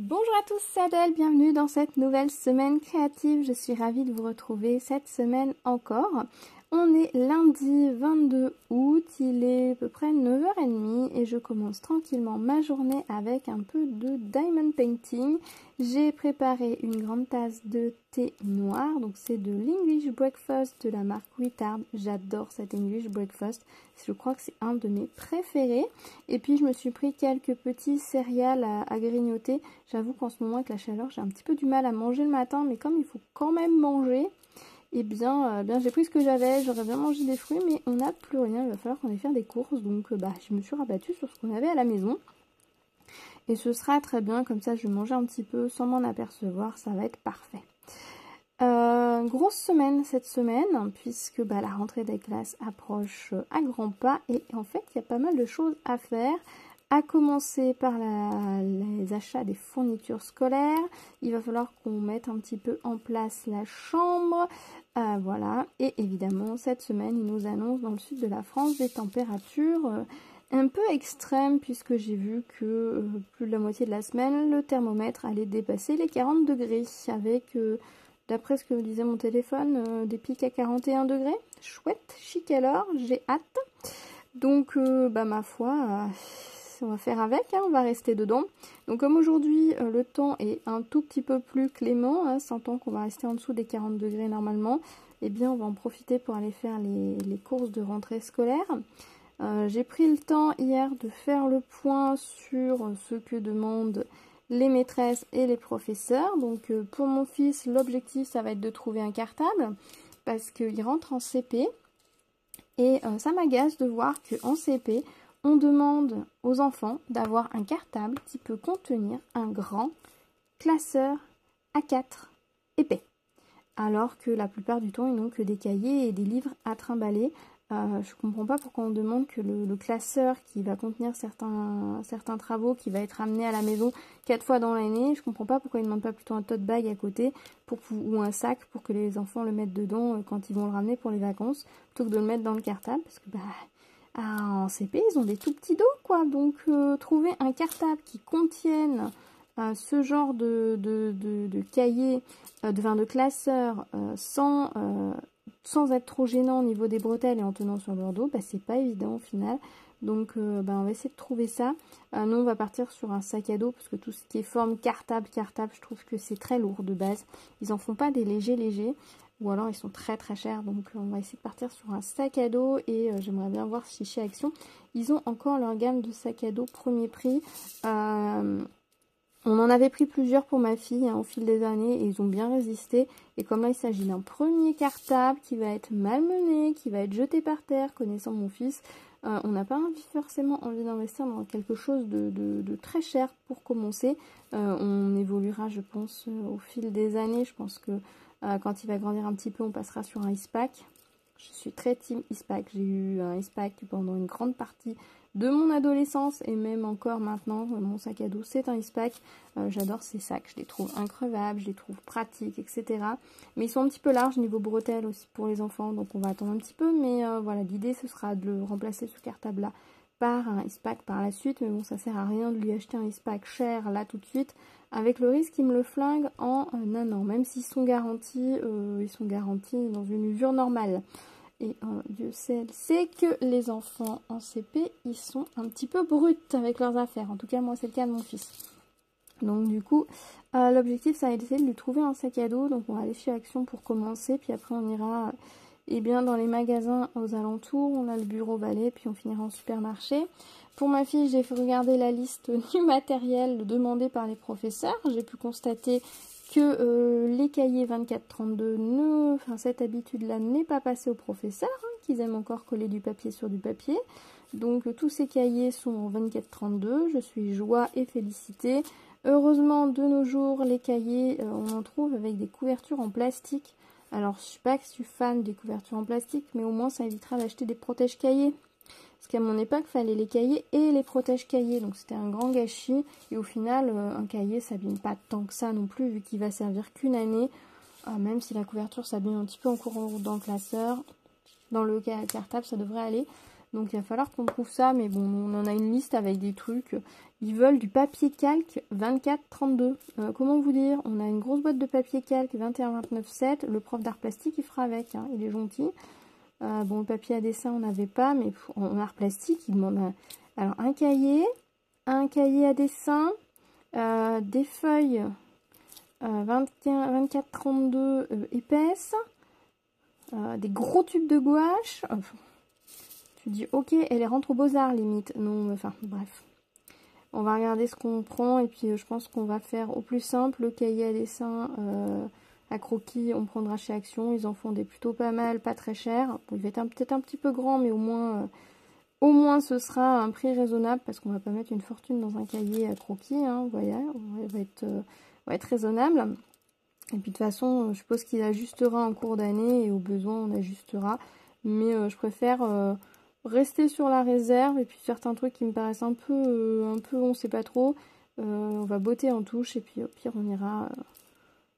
Bonjour à tous, c'est Adèle, bienvenue dans cette nouvelle semaine créative. Je suis ravie de vous retrouver cette semaine encore. On est lundi 22 août, il est à peu près 9h30 et je commence tranquillement ma journée avec un peu de diamond painting. J'ai préparé une grande tasse de thé noir, donc c'est de l'English Breakfast de la marque Wittard. J'adore cet English Breakfast, je crois que c'est un de mes préférés. Et puis je me suis pris quelques petits céréales à grignoter. J'avoue qu'en ce moment avec la chaleur j'ai un petit peu du mal à manger le matin, mais comme il faut quand même manger, eh bien, j'ai pris ce que j'avais. J'aurais bien mangé des fruits, mais on n'a plus rien. Il va falloir qu'on aille faire des courses. Donc, je me suis rabattue sur ce qu'on avait à la maison. Et ce sera très bien. Comme ça, je vais manger un petit peu sans m'en apercevoir. Ça va être parfait. Grosse semaine cette semaine, puisque la rentrée des classes approche à grands pas. Et en fait, il y a pas mal de choses à faire. À commencer par les achats des fournitures scolaires. Il va falloir qu'on mette un petit peu en place la chambre. Voilà. Et évidemment, cette semaine, il nous annonce dans le sud de la France des températures un peu extrêmes, puisque j'ai vu que plus de la moitié de la semaine, le thermomètre allait dépasser les 40 degrés. Avec, d'après ce que me disait mon téléphone, des pics à 41 degrés. Chouette, chic alors, j'ai hâte. Donc, ma foi... on va faire avec, hein, on va rester dedans. Donc comme aujourd'hui le temps est un tout petit peu plus clément, hein, sentant qu'on va rester en dessous des 40 degrés normalement, eh bien on va en profiter pour aller faire les courses de rentrée scolaire. J'ai pris le temps hier de faire le point sur ce que demandent les maîtresses et les professeurs. Donc pour mon fils, l'objectif ça va être de trouver un cartable parce qu'il rentre en CP et ça m'agace de voir qu'en CP, on demande aux enfants d'avoir un cartable qui peut contenir un grand classeur A4 épais. Alors que la plupart du temps, ils n'ont que des cahiers et des livres à trimballer. Je ne comprends pas pourquoi on demande que le classeur qui va contenir certains travaux, qui va être amené à la maison 4 fois dans l'année, je ne comprends pas pourquoi ils ne demandent pas plutôt un tote bag à côté ou un sac pour que les enfants le mettent dedans quand ils vont le ramener pour les vacances, plutôt que de le mettre dans le cartable. Parce que en CP, ils ont des tout petits dos, quoi. Donc, trouver un cartable qui contienne ce genre de cahier, de classeur, sans être trop gênant au niveau des bretelles et en tenant sur leur dos, c'est pas évident au final. Donc, on va essayer de trouver ça. Nous, on va partir sur un sac à dos, parce que tout ce qui est forme cartable, je trouve que c'est très lourd de base. Ils en font pas des légers. Ou alors ils sont très très chers, donc on va essayer de partir sur un sac à dos et j'aimerais bien voir si chez Action ils ont encore leur gamme de sacs à dos premier prix. On en avait pris plusieurs pour ma fille au fil des années et ils ont bien résisté. Et comme là il s'agit d'un premier cartable qui va être malmené, qui va être jeté par terre, connaissant mon fils, on n'a pas forcément envie d'investir dans quelque chose de très cher pour commencer. On évoluera je pense au fil des années, je pense que quand il va grandir un petit peu, on passera sur un ISPAC. Je suis très team ISPAC. J'ai eu un ISPAC pendant une grande partie de mon adolescence et même encore maintenant. Mon sac à dos, c'est un ISPAC. J'adore ces sacs. Je les trouve increvables, je les trouve pratiques, etc. Mais ils sont un petit peu larges niveau bretelles aussi pour les enfants. Donc on va attendre un petit peu. Mais voilà, l'idée, ce sera de le remplacer ce cartable-là par un ISPAC par la suite. Mais bon, ça sert à rien de lui acheter un ISPAC cher là tout de suite, avec le risque qu'il me le flingue en un an. Même s'ils sont garantis, dans une usure normale. Et Dieu sait que les enfants en CP, ils sont un petit peu bruts avec leurs affaires. En tout cas, moi, c'est le cas de mon fils. Donc du coup, l'objectif, ça va être d'essayer de lui trouver un sac à dos. Donc on va aller chez Action pour commencer. Puis après, on ira dans les magasins aux alentours. On a le bureau Valet, puis on finira en supermarché. Pour ma fille, j'ai fait regarder la liste du matériel demandé par les professeurs. J'ai pu constater que les cahiers 24-32, cette habitude-là n'est pas passée aux professeurs, qu'ils aiment encore coller du papier sur du papier. Donc tous ces cahiers sont en 24-32. Je suis joie et félicitée. Heureusement, de nos jours, les cahiers, on en trouve avec des couvertures en plastique. Alors, je ne suis pas que je suis fan des couvertures en plastique, mais au moins, ça évitera d'acheter des protège-cahiers. Parce qu'à mon époque, il fallait les cahiers et les protège-cahiers. Donc, c'était un grand gâchis. Et au final, un cahier, ça n'abîme pas tant que ça non plus, vu qu'il va servir qu'une année. Même si la couverture s'abîme un petit peu en courant dans le classeur. Dans le cartable, ça devrait aller. Donc il va falloir qu'on trouve ça, mais bon, on en a une liste avec des trucs. Ils veulent du papier calque 24-32. Comment vous dire? On a une grosse boîte de papier calque 21-29-7. Le prof d'art plastique, il fera avec, hein, il est gentil. Bon, le papier à dessin, on n'avait pas, mais en art plastique, il demande alors un cahier à dessin, des feuilles 24-32 épaisses, des gros tubes de gouache. Tu dis ok, elle rentre aux beaux-arts limite. Non, enfin bref. On va regarder ce qu'on prend et puis je pense qu'on va faire au plus simple. Le cahier à dessin à croquis, on prendra chez Action. Ils en font des plutôt pas mal, pas très chers. Bon, il va être peut-être un petit peu grand, mais au moins ce sera un prix raisonnable parce qu'on va pas mettre une fortune dans un cahier à croquis. Hein, vous voyez, on va être raisonnable. Et puis de toute façon, je suppose qu'il ajustera en cours d'année et au besoin on ajustera. Mais je préfère rester sur la réserve et puis certains trucs qui me paraissent un peu on sait pas trop. On va botter en touche et puis au pire on ira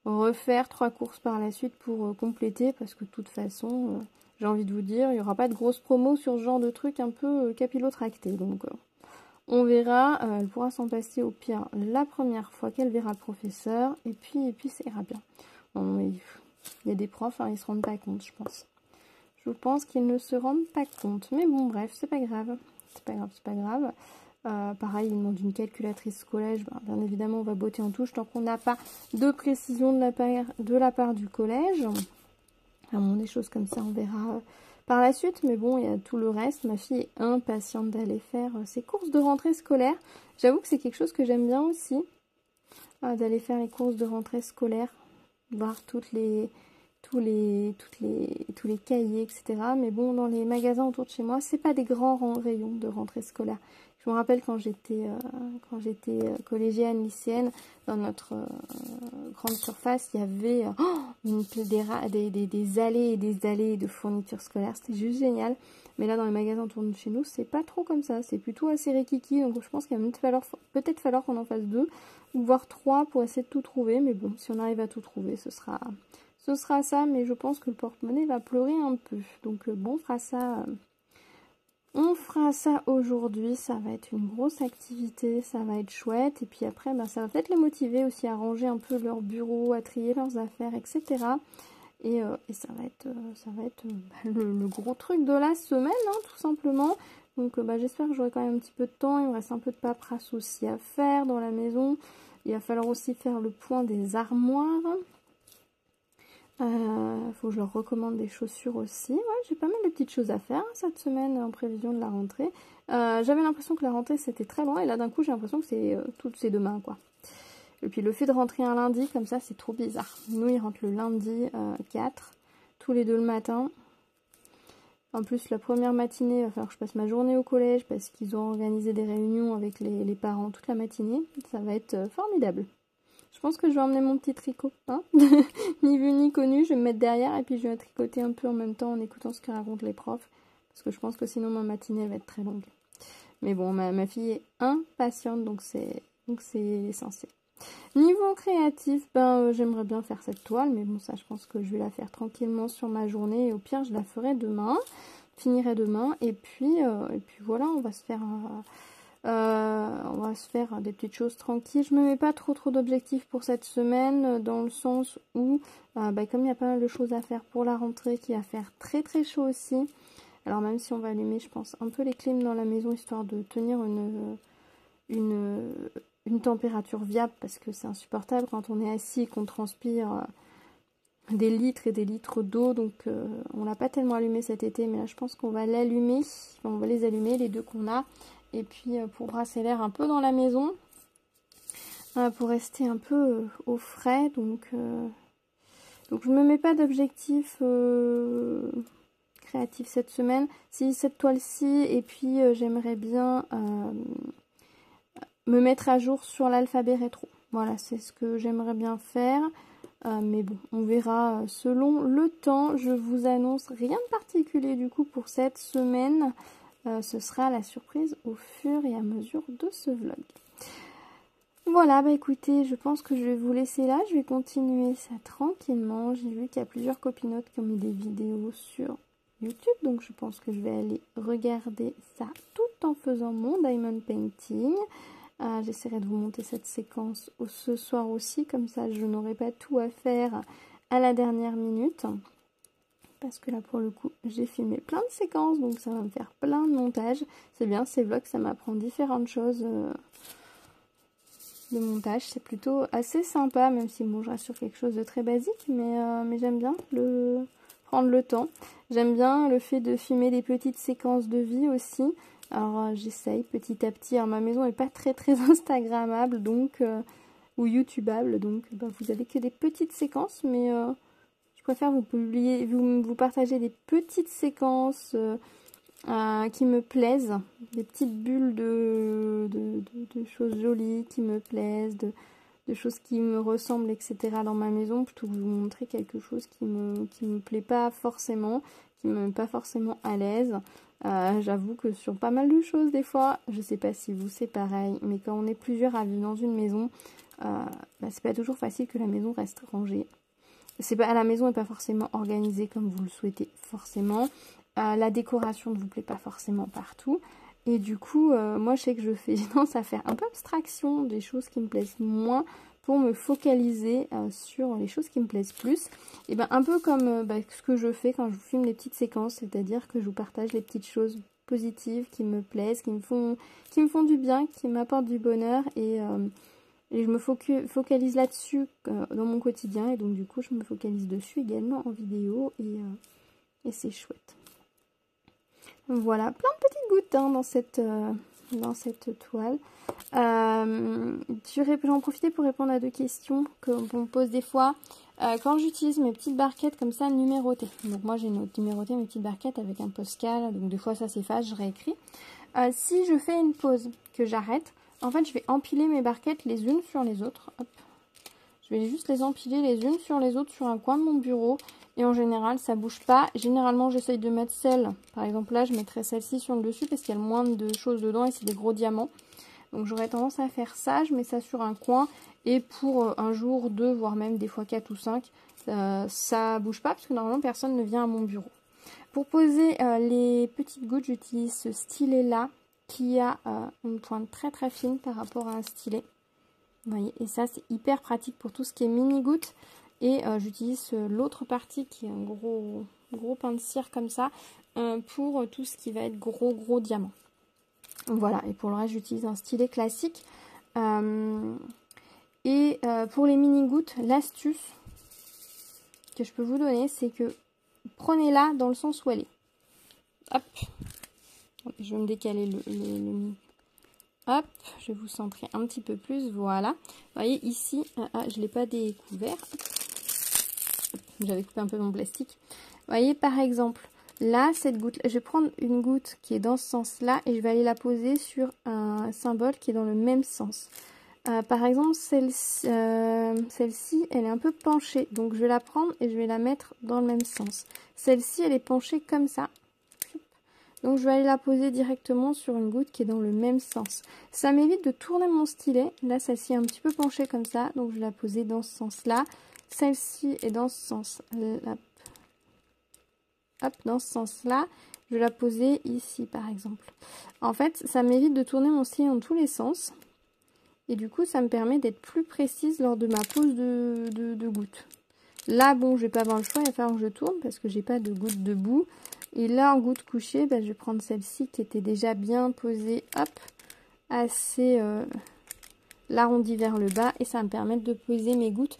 refaire 3 courses par la suite pour compléter parce que de toute façon, j'ai envie de vous dire, il n'y aura pas de grosse promo sur ce genre de truc un peu capillotracté. Donc on verra, elle pourra s'en passer au pire la première fois qu'elle verra le professeur et puis ça ira bien. Bon, il y a des profs, hein, ils se rendent pas compte, je pense. Je pense qu'ils ne se rendent pas compte. Mais bon, bref, c'est pas grave. C'est pas grave. Pareil, ils demandent une calculatrice collège. Ben, bien évidemment, on va botter en touche tant qu'on n'a pas de précision de la part du collège. Bon, des choses comme ça, on verra par la suite. Mais bon, il y a tout le reste. Ma fille est impatiente d'aller faire ses courses de rentrée scolaire. J'avoue que c'est quelque chose que j'aime bien aussi. D'aller faire les courses de rentrée scolaire. Voir tous les cahiers, etc. Mais bon, dans les magasins autour de chez moi, c'est pas des grands rayons de rentrée scolaire. Je me rappelle quand j'étais collégienne, lycéenne, dans notre grande surface, il y avait des allées et des allées de fournitures scolaires. C'était juste génial. Mais là, dans les magasins autour de chez nous, c'est pas trop comme ça. C'est plutôt assez rikiki. Donc je pense qu'il va peut-être falloir qu'on en fasse 2 ou voire 3 pour essayer de tout trouver. Mais bon, si on arrive à tout trouver, ce sera ça. Mais je pense que le porte-monnaie va pleurer un peu. Donc bon, on fera ça aujourd'hui. Ça va être une grosse activité. Ça va être chouette. Et puis après, ça va peut-être les motiver aussi à ranger un peu leur bureau, à trier leurs affaires, etc. Et ça va être le gros truc de la semaine, hein, tout simplement. Donc j'espère que j'aurai quand même un petit peu de temps. Il me reste un peu de paperasse aussi à faire dans la maison. Il va falloir aussi faire le point des armoires. Faut que je leur recommande des chaussures aussi. Ouais, j'ai pas mal de petites choses à faire hein, cette semaine en prévision de la rentrée. J'avais l'impression que la rentrée c'était très loin et là d'un coup j'ai l'impression que c'est demain quoi. Et puis le fait de rentrer un lundi comme ça c'est trop bizarre. Nous ils rentrent le lundi 4, tous les deux le matin. En plus la première matinée il va falloir que je passe ma journée au collège parce qu'ils ont organisé des réunions avec les parents toute la matinée. Ça va être formidable. Je pense que je vais emmener mon petit tricot, hein. Ni vu ni connu, je vais me mettre derrière et puis je vais tricoter un peu en même temps en écoutant ce que racontent les profs. Parce que je pense que sinon ma matinée elle va être très longue. Mais bon, ma fille est impatiente, donc c'est l'essentiel. Niveau créatif, j'aimerais bien faire cette toile, mais bon ça je pense que je vais la faire tranquillement sur ma journée et au pire je la ferai demain. Finirai demain et puis voilà, on va se faire... des petites choses tranquilles. Je me mets pas trop d'objectifs pour cette semaine dans le sens où comme il y a pas mal de choses à faire pour la rentrée qui va faire très très chaud aussi. Alors même si on va allumer je pense un peu les clims dans la maison histoire de tenir une température viable parce que c'est insupportable quand on est assis et qu'on transpire des litres et des litres d'eau. Donc on l'a pas tellement allumé cet été mais là je pense qu'on va l'allumer. On va les allumer les deux qu'on a. Et puis pour brasser l'air un peu dans la maison, pour rester un peu au frais. Donc je ne me mets pas d'objectif créatif cette semaine. Si cette toile-ci, et puis j'aimerais bien me mettre à jour sur l'alphabet rétro. Voilà, c'est ce que j'aimerais bien faire. Mais bon, on verra selon le temps. Je vous annonce rien de particulier du coup pour cette semaine. Ce sera la surprise au fur et à mesure de ce vlog. Voilà, écoutez, je pense que je vais vous laisser là. Je vais continuer ça tranquillement. J'ai vu qu'il y a plusieurs copinotes qui ont mis des vidéos sur YouTube, donc je pense que je vais aller regarder ça tout en faisant mon diamond painting. J'essaierai de vous monter cette séquence ce soir aussi, comme ça je n'aurai pas tout à faire à la dernière minute. Parce que là pour le coup j'ai filmé plein de séquences, donc ça va me faire plein de montage. C'est bien, ces vlogs ça m'apprend différentes choses de montage, c'est plutôt assez sympa, même si bon je reste sur quelque chose de très basique, mais j'aime bien prendre le temps. J'aime bien le fait de filmer des petites séquences de vie aussi. Alors j'essaye petit à petit. Alors ma maison n'est pas très instagrammable donc ou youtubable, donc vous avez que des petites séquences, mais je préfère vous partager des petites séquences qui me plaisent, des petites bulles de choses jolies qui me plaisent, de choses qui me ressemblent, etc. dans ma maison, plutôt que de vous montrer quelque chose qui me plaît pas forcément, qui me met pas forcément à l'aise. J'avoue que sur pas mal de choses des fois, je sais pas si vous c'est pareil, mais quand on est plusieurs à vivre dans une maison, c'est pas toujours facile que la maison reste rangée. La maison n'est pas forcément organisée comme vous le souhaitez forcément. La décoration ne vous plaît pas forcément partout. Et du coup, moi je sais que j'ai tendance à faire un peu abstraction des choses qui me plaisent moins pour me focaliser sur les choses qui me plaisent plus. Et un peu comme ce que je fais quand je vous filme les petites séquences, c'est-à-dire que je vous partage les petites choses positives qui me plaisent, qui me font du bien, qui m'apportent du bonheur et je me focalise là-dessus dans mon quotidien et donc du coup je me focalise dessus également en vidéo et c'est chouette. Voilà, plein de petites gouttes dans cette toile. J'en profiter pour répondre à 2 questions qu'on me pose des fois. Quand j'utilise mes petites barquettes comme ça numérotées, donc moi j'ai numérotées mes petites barquettes avec un Poscal, donc des fois ça s'efface, je réécris. Si je fais une pause, que j'arrête, en fait je vais empiler mes barquettes les unes sur les autres. Hop. Je vais juste les empiler les unes sur les autres sur un coin de mon bureau. Et en général, ça bouge pas. Généralement, j'essaye de mettre celle. Par exemple, là, je mettrais celle-ci sur le dessus parce qu'il y a le moins de choses dedans et c'est des gros diamants. Donc, j'aurais tendance à faire ça. Je mets ça sur un coin. Et pour un jour, 2, voire même des fois 4 ou 5, ça bouge pas parce que normalement, personne ne vient à mon bureau. Pour poser les petites gouttes, j'utilise ce stylet-là qui a une pointe très fine par rapport à un stylet. Vous voyez, et ça, c'est hyper pratique pour tout ce qui est mini-gouttes. Et j'utilise l'autre partie qui est un gros pain de cire comme ça pour tout ce qui va être gros diamant. Voilà, et pour le reste, j'utilise un stylet classique. Et pour les mini-gouttes, l'astuce que je peux vous donner, c'est que prenez-la dans le sens où elle est. Hop, je vais me décaler le... Hop, je vais vous centrer un petit peu plus, voilà. Vous voyez ici, je ne l'ai pas découvert. J'avais coupé un peu mon plastique. Vous voyez par exemple, là, cette goutte, je vais prendre une goutte qui est dans ce sens-là et je vais aller la poser sur un symbole qui est dans le même sens. Par exemple, celle-ci, elle est un peu penchée. Donc, je vais la prendre et je vais la mettre dans le même sens. Celle-ci, elle est penchée comme ça. Donc, je vais aller la poser directement sur une goutte qui est dans le même sens. Ça m'évite de tourner mon stylet. Là, celle-ci est un petit peu penchée comme ça. Donc, je vais la poser dans ce sens-là. Celle-ci est dans ce sens-là. Hop, dans ce sens-là. Je vais la poser ici, par exemple. En fait, ça m'évite de tourner mon stylet dans tous les sens. Et du coup, ça me permet d'être plus précise lors de ma pose de gouttes. Là, bon, je vais pas avoir le choix, il va falloir que je tourne parce que j'ai pas de gouttes debout. Et là, en goutte couchée, je vais prendre celle-ci qui était déjà bien posée, hop, assez l'arrondi vers le bas. Et ça va me permettre de poser mes gouttes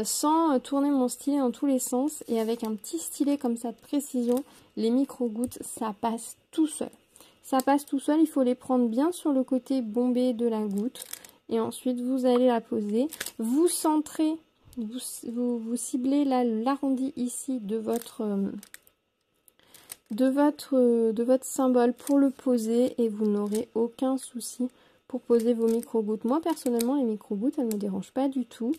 sans tourner mon stylet dans tous les sens. Et avec un petit stylet comme ça de précision, les micro-gouttes, ça passe tout seul. Ça passe tout seul, il faut les prendre bien sur le côté bombé de la goutte. Et ensuite, vous allez la poser. Vous centrez, vous ciblez l'arrondi ici de votre symbole pour le poser. Et vous n'aurez aucun souci pour poser vos micro-gouttes. Moi, personnellement, les micro-gouttes, elles ne me dérangent pas du tout.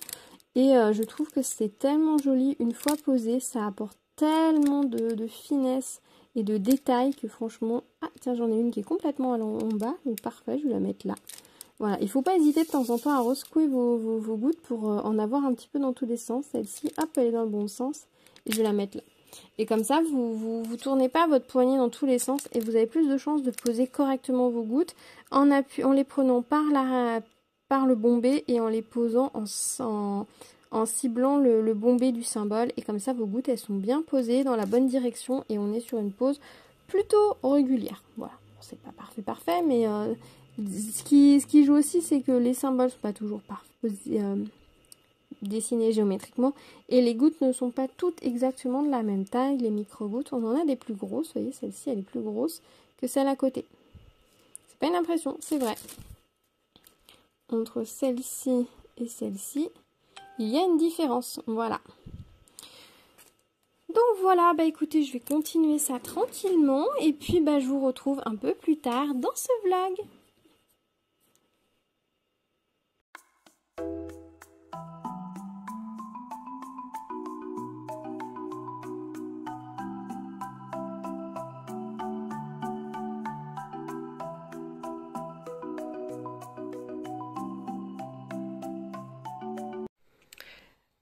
Et je trouve que c'est tellement joli. Une fois posé, ça apporte tellement de finesse et de détails que franchement... Ah, tiens, j'en ai une qui est complètement en bas. Donc, parfait, je vais la mettre là. Voilà, il ne faut pas hésiter de temps en temps à resecouer vos gouttes pour en avoir un petit peu dans tous les sens. Celle-ci, hop, elle est dans le bon sens. Et je vais la mettre là. Et comme ça, vous tournez pas votre poignet dans tous les sens et vous avez plus de chances de poser correctement vos gouttes en les prenant par le bombé et en les posant en ciblant le bombé du symbole. Et comme ça, vos gouttes, elles sont bien posées dans la bonne direction et on est sur une pose plutôt régulière. Voilà, bon, c'est pas parfait, mais ce qui joue aussi, c'est que les symboles sont pas toujours dessinés géométriquement et les gouttes ne sont pas toutes exactement de la même taille. Les micro-gouttes, on en a des plus grosses, vous voyez, celle-ci elle est plus grosse que celle à côté. C'est pas une impression, c'est vrai. Entre celle-ci et celle-ci, il y a une différence, voilà. Donc voilà, bah écoutez, je vais continuer ça tranquillement et puis bah je vous retrouve un peu plus tard dans ce vlog.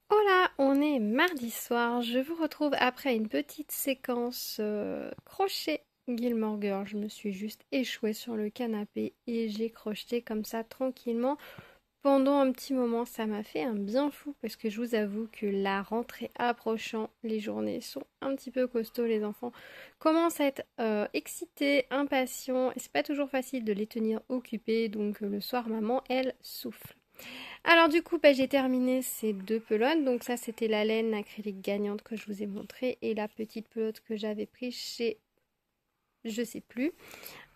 Voilà, on est mardi soir, je vous retrouve après une petite séquence crochet Gilmore Girl. Je me suis juste échouée sur le canapé et j'ai crocheté comme ça tranquillement pendant un petit moment. Ça m'a fait un bien fou parce que je vous avoue que la rentrée approchant, les journées sont un petit peu costauds, les enfants commencent à être excités, impatients et c'est pas toujours facile de les tenir occupés, donc le soir maman elle souffle. Alors du coup, bah, j'ai terminé ces deux pelotes. Donc ça, c'était la laine acrylique gagnante que je vous ai montré et la petite pelote que j'avais prise chez, je sais plus.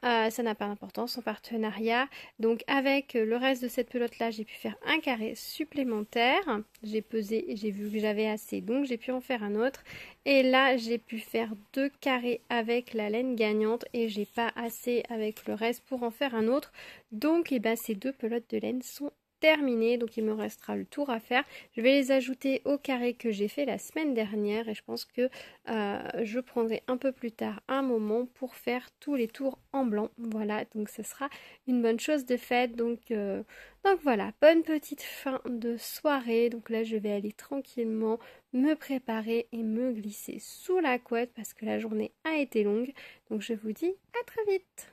Ça n'a pas d'importance, en partenariat. Donc avec le reste de cette pelote-là, j'ai pu faire un carré supplémentaire. J'ai pesé et j'ai vu que j'avais assez, donc j'ai pu en faire un autre. Et là, j'ai pu faire 2 carrés avec la laine gagnante et j'ai pas assez avec le reste pour en faire un autre. Donc et ben, ces 2 pelotes de laine sont terminé, donc il me restera le tour à faire. Je vais les ajouter au carré que j'ai fait la semaine dernière et je pense que je prendrai un peu plus tard un moment pour faire tous les tours en blanc. Voilà, donc ce sera une bonne chose de faite. Donc voilà, bonne petite fin de soirée. Donc là je vais aller tranquillement me préparer et me glisser sous la couette parce que la journée a été longue. Donc je vous dis à très vite.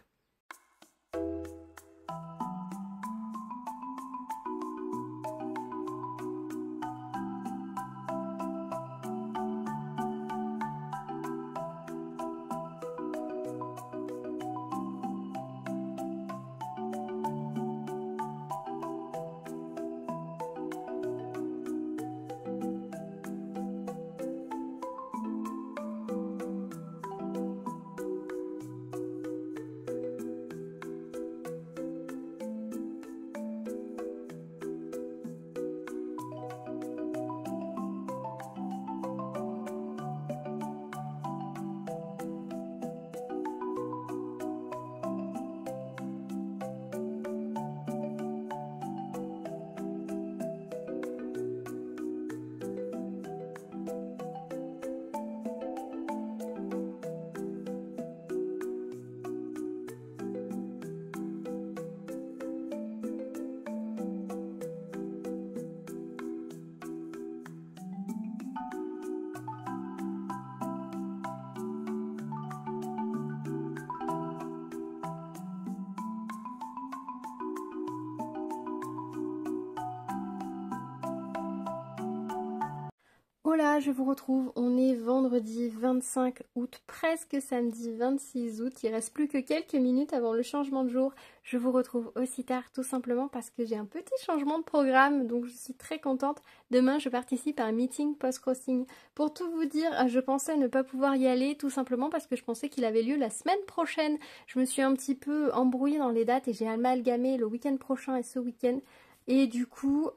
Voilà, je vous retrouve, on est vendredi 25 août, presque samedi 26 août, il reste plus que quelques minutes avant le changement de jour. Je vous retrouve aussi tard tout simplement parce que j'ai un petit changement de programme, donc je suis très contente. Demain, je participe à un meeting post-crossing. Pour tout vous dire, je pensais ne pas pouvoir y aller tout simplement parce que je pensais qu'il avait lieu la semaine prochaine. Je me suis un petit peu embrouillée dans les dates et j'ai amalgamé le week-end prochain et ce week-end. Et du coup,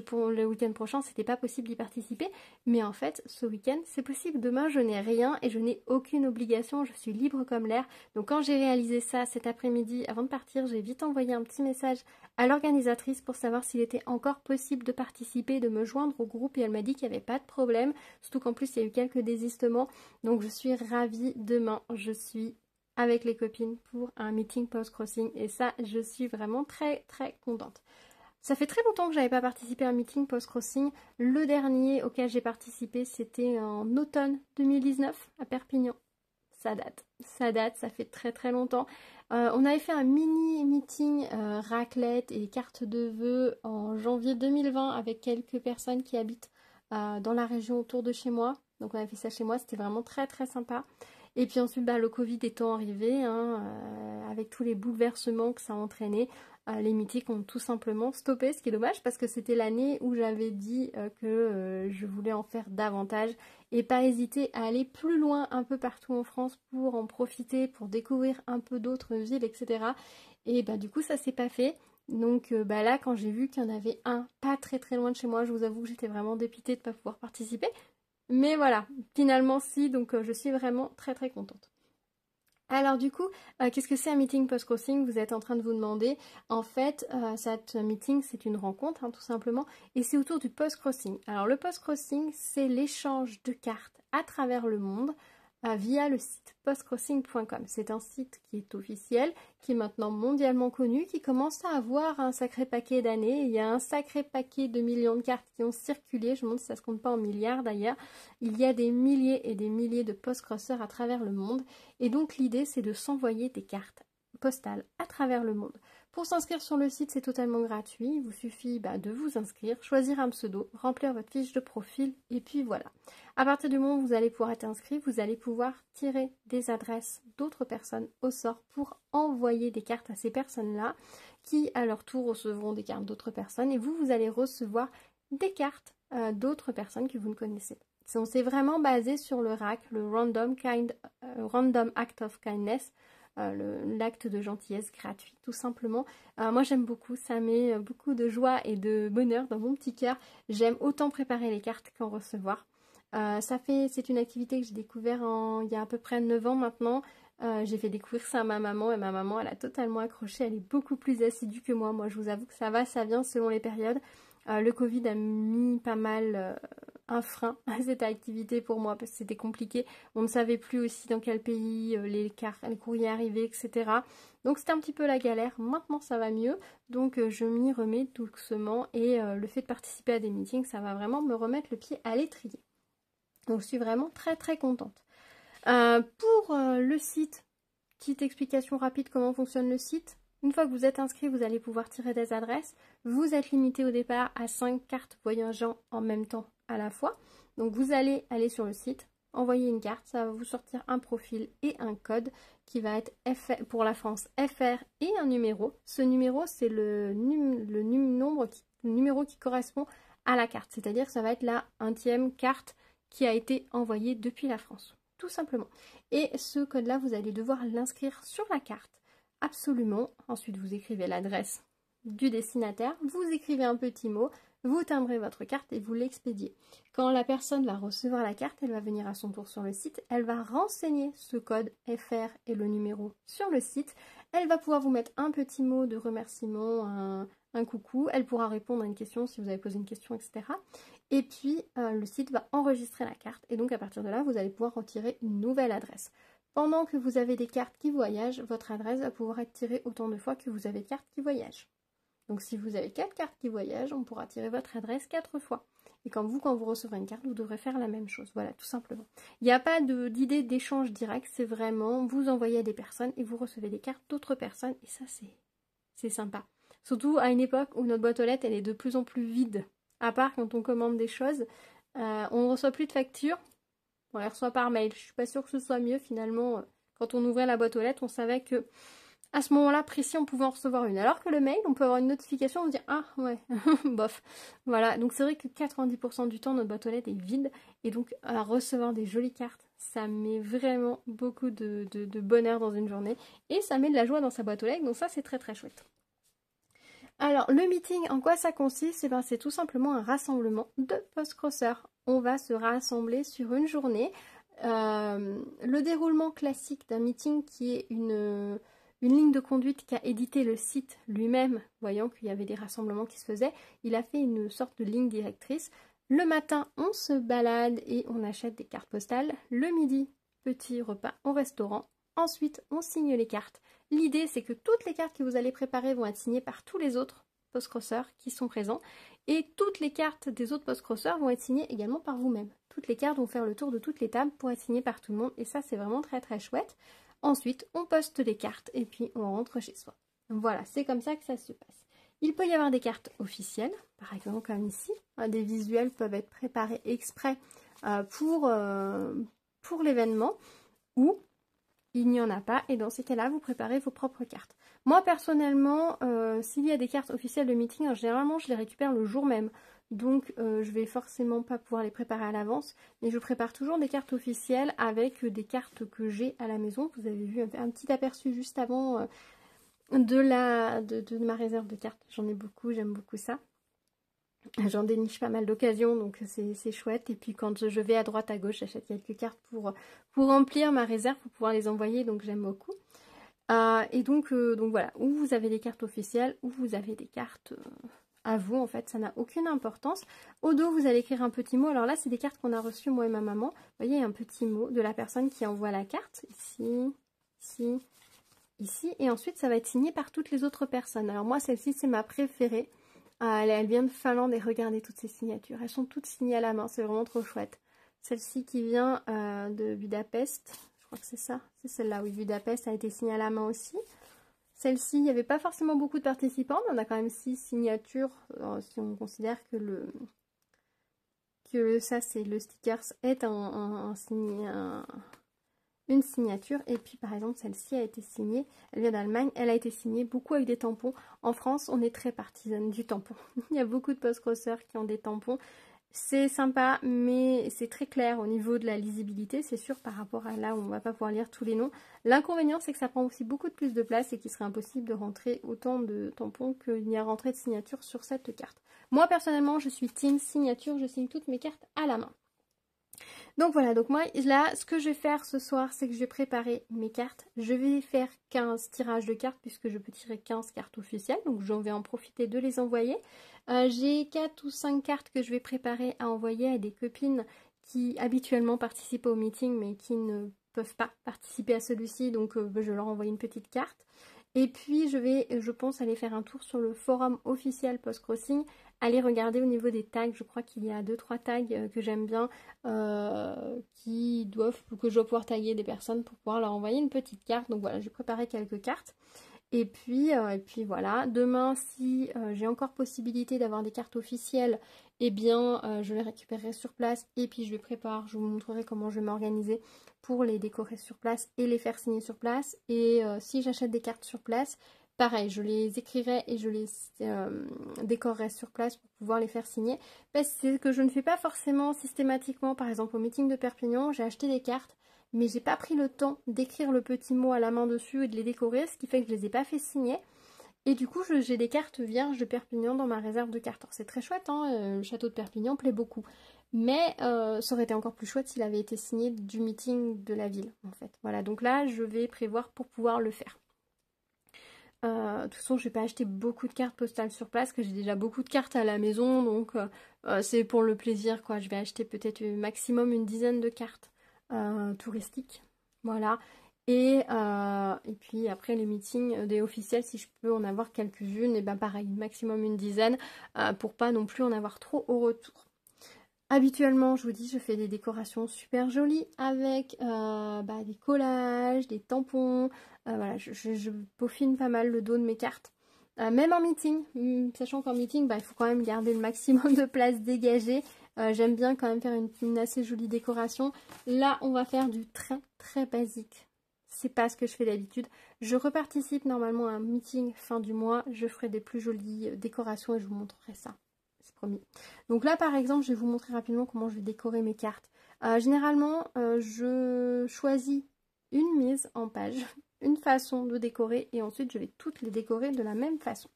pour le week-end prochain, c'était pas possible d'y participer. Mais en fait, ce week-end, c'est possible. Demain, je n'ai rien et je n'ai aucune obligation. Je suis libre comme l'air. Donc quand j'ai réalisé ça cet après-midi, avant de partir, j'ai vite envoyé un petit message à l'organisatrice pour savoir s'il était encore possible de participer, de me joindre au groupe. Et elle m'a dit qu'il n'y avait pas de problème. Surtout qu'en plus, il y a eu quelques désistements. Donc je suis ravie. Demain, je suis avec les copines pour un meeting post-crossing. Et ça, je suis vraiment très très contente. Ça fait très longtemps que j'avais pas participé à un meeting post-crossing. Le dernier auquel j'ai participé, c'était en automne 2019 à Perpignan. Ça date, ça fait très très longtemps. On avait fait un mini meeting raclette et carte de vœux en janvier 2020 avec quelques personnes qui habitent dans la région autour de chez moi. Donc on avait fait ça chez moi, c'était vraiment très très sympa. Et puis ensuite, le Covid étant arrivé, avec tous les bouleversements que ça a entraîné, les meetings ont tout simplement stoppé, ce qui est dommage parce que c'était l'année où j'avais dit que je voulais en faire davantage et pas hésiter à aller plus loin un peu partout en France pour en profiter, pour découvrir un peu d'autres villes, etc. Et du coup, ça s'est pas fait. Donc là, quand j'ai vu qu'il y en avait un pas très très loin de chez moi, je vous avoue que j'étais vraiment dépitée de ne pas pouvoir participer. Mais voilà, finalement si, donc je suis vraiment très très contente. Alors du coup, qu'est-ce que c'est un meeting post-crossing? Vous êtes en train de vous demander. En fait, cette meeting, c'est une rencontre, tout simplement, et c'est autour du post-crossing. Alors le post-crossing, c'est l'échange de cartes à travers le monde via le site postcrossing.com. C'est un site qui est officiel, qui est maintenant mondialement connu, qui commence à avoir un sacré paquet d'années. Il y a un sacré paquet de millions de cartes qui ont circulé. Je me demande si ça se compte pas en milliards d'ailleurs. Il y a des milliers et des milliers de post-crosseurs à travers le monde. Et donc l'idée, c'est de s'envoyer des cartes postales à travers le monde. Pour s'inscrire sur le site, c'est totalement gratuit. Il vous suffit de vous inscrire, choisir un pseudo, remplir votre fiche de profil et puis voilà. À partir du moment où vous allez pouvoir être inscrit, vous allez pouvoir tirer des adresses d'autres personnes au sort pour envoyer des cartes à ces personnes-là qui, à leur tour, recevront des cartes d'autres personnes et vous allez recevoir des cartes d'autres personnes que vous ne connaissez pas. On s'est vraiment basé sur le RAK, le Random Act of Kindness, l'acte de gentillesse gratuit, tout simplement. Moi, j'aime beaucoup, ça met beaucoup de joie et de bonheur dans mon petit cœur. J'aime autant préparer les cartes qu'en recevoir. C'est une activité que j'ai découvert il y a à peu près 9 ans maintenant. J'ai fait découvrir ça à ma maman et ma maman, elle a totalement accroché. Elle est beaucoup plus assidue que moi. Moi, je vous avoue que ça va, ça vient selon les périodes. Le Covid a mis pas mal un frein à cette activité pour moi parce que c'était compliqué. On ne savait plus aussi dans quel pays les courriers arrivaient, etc. Donc c'était un petit peu la galère. Maintenant ça va mieux, donc je m'y remets doucement et le fait de participer à des meetings, ça va vraiment me remettre le pied à l'étrier. Donc je suis vraiment très très contente. Pour le site, petite explication rapide comment fonctionne le site. Une fois que vous êtes inscrit, vous allez pouvoir tirer des adresses. Vous êtes limité au départ à 5 cartes voyageant en même temps à la fois. Donc vous allez aller sur le site, envoyer une carte, ça va vous sortir un profil et un code qui va être FR, pour la France FR et un numéro. Ce numéro, c'est le numéro qui correspond à la carte. C'est-à-dire que ça va être la 1e carte qui a été envoyée depuis la France. Tout simplement. Et ce code-là, vous allez devoir l'inscrire sur la carte. Absolument. Ensuite, vous écrivez l'adresse du destinataire, vous écrivez un petit mot, vous timbrez votre carte et vous l'expédiez. Quand la personne va recevoir la carte, elle va venir à son tour sur le site, elle va renseigner ce code FR et le numéro sur le site, elle va pouvoir vous mettre un petit mot de remerciement, un coucou, elle pourra répondre à une question si vous avez posé une question, etc. Et puis, le site va enregistrer la carte et donc à partir de là, vous allez pouvoir retirer une nouvelle adresse. Pendant que vous avez des cartes qui voyagent, votre adresse va pouvoir être tirée autant de fois que vous avez de cartes qui voyagent. Donc si vous avez 4 cartes qui voyagent, on pourra tirer votre adresse 4 fois. Et quand vous recevrez une carte, vous devrez faire la même chose. Voilà, tout simplement. Il n'y a pas d'idée d'échange direct, c'est vraiment vous envoyez à des personnes et vous recevez des cartes d'autres personnes. Et ça, c'est sympa. Surtout à une époque où notre boîte aux lettres, elle est de plus en plus vide. À part quand on commande des choses, on ne reçoit plus de factures. On les reçoit par mail. Je suis pas sûre que ce soit mieux finalement. Quand on ouvrait la boîte aux lettres, on savait que à ce moment-là, précis, on pouvait en recevoir une. Alors que le mail, on peut avoir une notification, on se dit ah ouais, bof. Voilà, donc c'est vrai que 90% du temps, notre boîte aux lettres est vide. Et donc, à recevoir des jolies cartes, ça met vraiment beaucoup de bonheur dans une journée. Et ça met de la joie dans sa boîte aux lettres, donc ça, c'est très très chouette. Alors, le meeting, en quoi ça consiste? C'est tout simplement un rassemblement de post-crosseurs. On va se rassembler sur une journée. Le déroulement classique d'un meeting qui est une ligne de conduite qu'a édité le site lui-même, voyant qu'il y avait des rassemblements qui se faisaient, il a fait une sorte de ligne directrice. Le matin, on se balade et on achète des cartes postales. Le midi, petit repas au restaurant. Ensuite, on signe les cartes. L'idée, c'est que toutes les cartes que vous allez préparer vont être signées par tous les autres post-crosseurs qui sont présents. Et toutes les cartes des autres post-crosseurs vont être signées également par vous-même. Toutes les cartes vont faire le tour de toutes les tables pour être signées par tout le monde. Et ça, c'est vraiment très très chouette. Ensuite, on poste les cartes et puis on rentre chez soi. Voilà, c'est comme ça que ça se passe. Il peut y avoir des cartes officielles, par exemple comme ici. Des visuels peuvent être préparés exprès pour l'événement, ou il n'y en a pas, et dans ces cas-là, vous préparez vos propres cartes. Moi, personnellement, s'il y a des cartes officielles de meeting, généralement, je les récupère le jour même. Donc, je vais forcément pas pouvoir les préparer à l'avance, mais je prépare toujours des cartes officielles avec des cartes que j'ai à la maison. Vous avez vu un petit aperçu juste avant de ma réserve de cartes. J'en ai beaucoup, j'aime beaucoup ça. J'en déniche pas mal d'occasions, donc c'est chouette. Et puis quand je vais à droite, à gauche, j'achète quelques cartes pour remplir ma réserve, pour pouvoir les envoyer, donc j'aime beaucoup. Et donc voilà, où vous avez des cartes officielles, où vous avez des cartes à vous, en fait, ça n'a aucune importance. Au dos, vous allez écrire un petit mot. Alors là, c'est des cartes qu'on a reçues, moi et ma maman. Vous voyez, un petit mot de la personne qui envoie la carte, ici, ici, ici. Et ensuite, ça va être signé par toutes les autres personnes. Alors moi, celle-ci, c'est ma préférée. Elle vient de Finlande et regardez toutes ces signatures. Elles sont toutes signées à la main, c'est vraiment trop chouette. Celle-ci qui vient de Budapest, je crois que c'est ça, c'est celle-là, oui, Budapest a été signée à la main aussi. Celle-ci, il n'y avait pas forcément beaucoup de participants, mais on a quand même 6 signatures, si on considère que ça, c'est le stickers, est une signature. Et puis par exemple celle-ci a été signée, elle vient d'Allemagne, elle a été signée beaucoup avec des tampons. En France, on est très partisane du tampon. Il y a beaucoup de post-crosseurs qui ont des tampons. C'est sympa, mais c'est très clair au niveau de la lisibilité, c'est sûr, par rapport à là où on ne va pas pouvoir lire tous les noms. L'inconvénient, c'est que ça prend aussi beaucoup plus de place et qu'il serait impossible de rentrer autant de tampons qu'il n'y a rentré de signature sur cette carte. Moi, personnellement, je suis team signature, je signe toutes mes cartes à la main. Donc voilà, donc moi là, ce que je vais faire ce soir, c'est que je vais préparer mes cartes. Je vais faire 15 tirages de cartes puisque je peux tirer 15 cartes officielles. Donc j'en vais en profiter de les envoyer. J'ai 4 ou 5 cartes que je vais préparer à envoyer à des copines qui habituellement participent au meeting mais qui ne peuvent pas participer à celui-ci. Donc je leur envoie une petite carte. Et puis je pense, aller faire un tour sur le forum officiel Post-Crossing. Allez regarder au niveau des tags, je crois qu'il y a 2-3 tags que j'aime bien, que je dois pouvoir taguer des personnes pour pouvoir leur envoyer une petite carte. Donc voilà, j'ai préparé quelques cartes. Et puis voilà, demain, si j'ai encore possibilité d'avoir des cartes officielles, eh bien je les récupérerai sur place et puis je vous montrerai comment je vais m'organiser pour les décorer sur place et les faire signer sur place. Et si j'achète des cartes sur place, pareil, je les écrirai et je les décorerai sur place pour pouvoir les faire signer. Parce que je ne fais pas forcément systématiquement. Par exemple, au meeting de Perpignan, j'ai acheté des cartes, mais j'ai pas pris le temps d'écrire le petit mot à la main dessus et de les décorer, ce qui fait que je les ai pas fait signer. Et du coup, j'ai des cartes vierges de Perpignan dans ma réserve de cartes. C'est très chouette, hein, le château de Perpignan plaît beaucoup. Mais ça aurait été encore plus chouette s'il avait été signé du meeting de la ville, en fait. Voilà, donc là, je vais prévoir pour pouvoir le faire. De toute façon, je vais pas acheter beaucoup de cartes postales sur place, que j'ai déjà beaucoup de cartes à la maison, donc c'est pour le plaisir, quoi. Je vais acheter peut-être maximum une dizaine de cartes touristiques, voilà. Et puis après les meetings des officiels, si je peux en avoir quelques-unes, et ben pareil, maximum une dizaine, pour pas non plus en avoir trop au retour. Habituellement, je vous dis, je fais des décorations super jolies avec des collages, des tampons. Voilà, je peaufine pas mal le dos de mes cartes. Même en meeting, sachant qu'en meeting, il faut quand même garder le maximum de place dégagée. J'aime bien quand même faire une assez jolie décoration. Là, on va faire du très très basique. C'est pas ce que je fais d'habitude. Je reparticipe normalement à un meeting fin du mois. Je ferai des plus jolies décorations et je vous montrerai ça. Promis. Donc là par exemple je vais vous montrer rapidement comment je vais décorer mes cartes. Généralement je choisis une mise en page, une façon de décorer et ensuite je vais toutes les décorer de la même façon.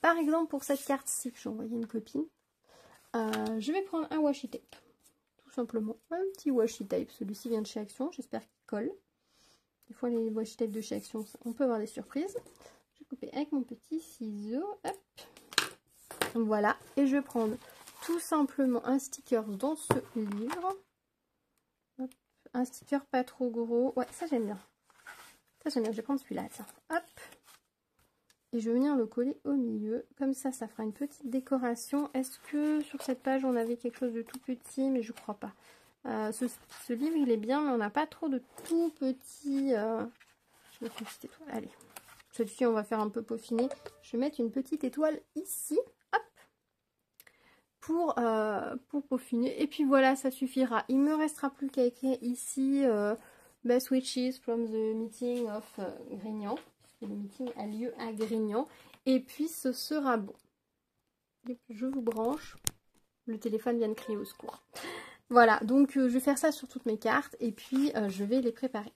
Par exemple pour cette carte-ci que j'ai envoyé une copine, je vais prendre un washi tape, tout simplement, un petit washi tape, celui-ci vient de chez Action, j'espère qu'il colle. Des fois les washi tape de chez Action on peut avoir des surprises. Je vais couper avec mon petit ciseau, hop. Voilà, et je vais prendre tout simplement un sticker dans ce livre. Hop. Un sticker pas trop gros. Ouais, ça j'aime bien. Ça j'aime bien, je vais prendre celui-là, tiens. Hop. et je vais venir le coller au milieu. Comme ça fera une petite décoration. Est-ce que sur cette page, on avait quelque chose de tout petit? Mais je crois pas. Ce livre, il est bien, mais on n'a pas trop de tout petits... Allez, celui-ci, on va faire un peu peaufiner. Je vais mettre une petite étoile ici. Hop, pour peaufiner. Et puis voilà, ça suffira. Il me restera plus qu'à écrire ici Best wishes from the meeting of Grignan. Le meeting a lieu à Grignan. Et puis ce sera bon. Je vous branche. Le téléphone vient de crier au secours. Voilà, donc je vais faire ça sur toutes mes cartes et puis je vais les préparer.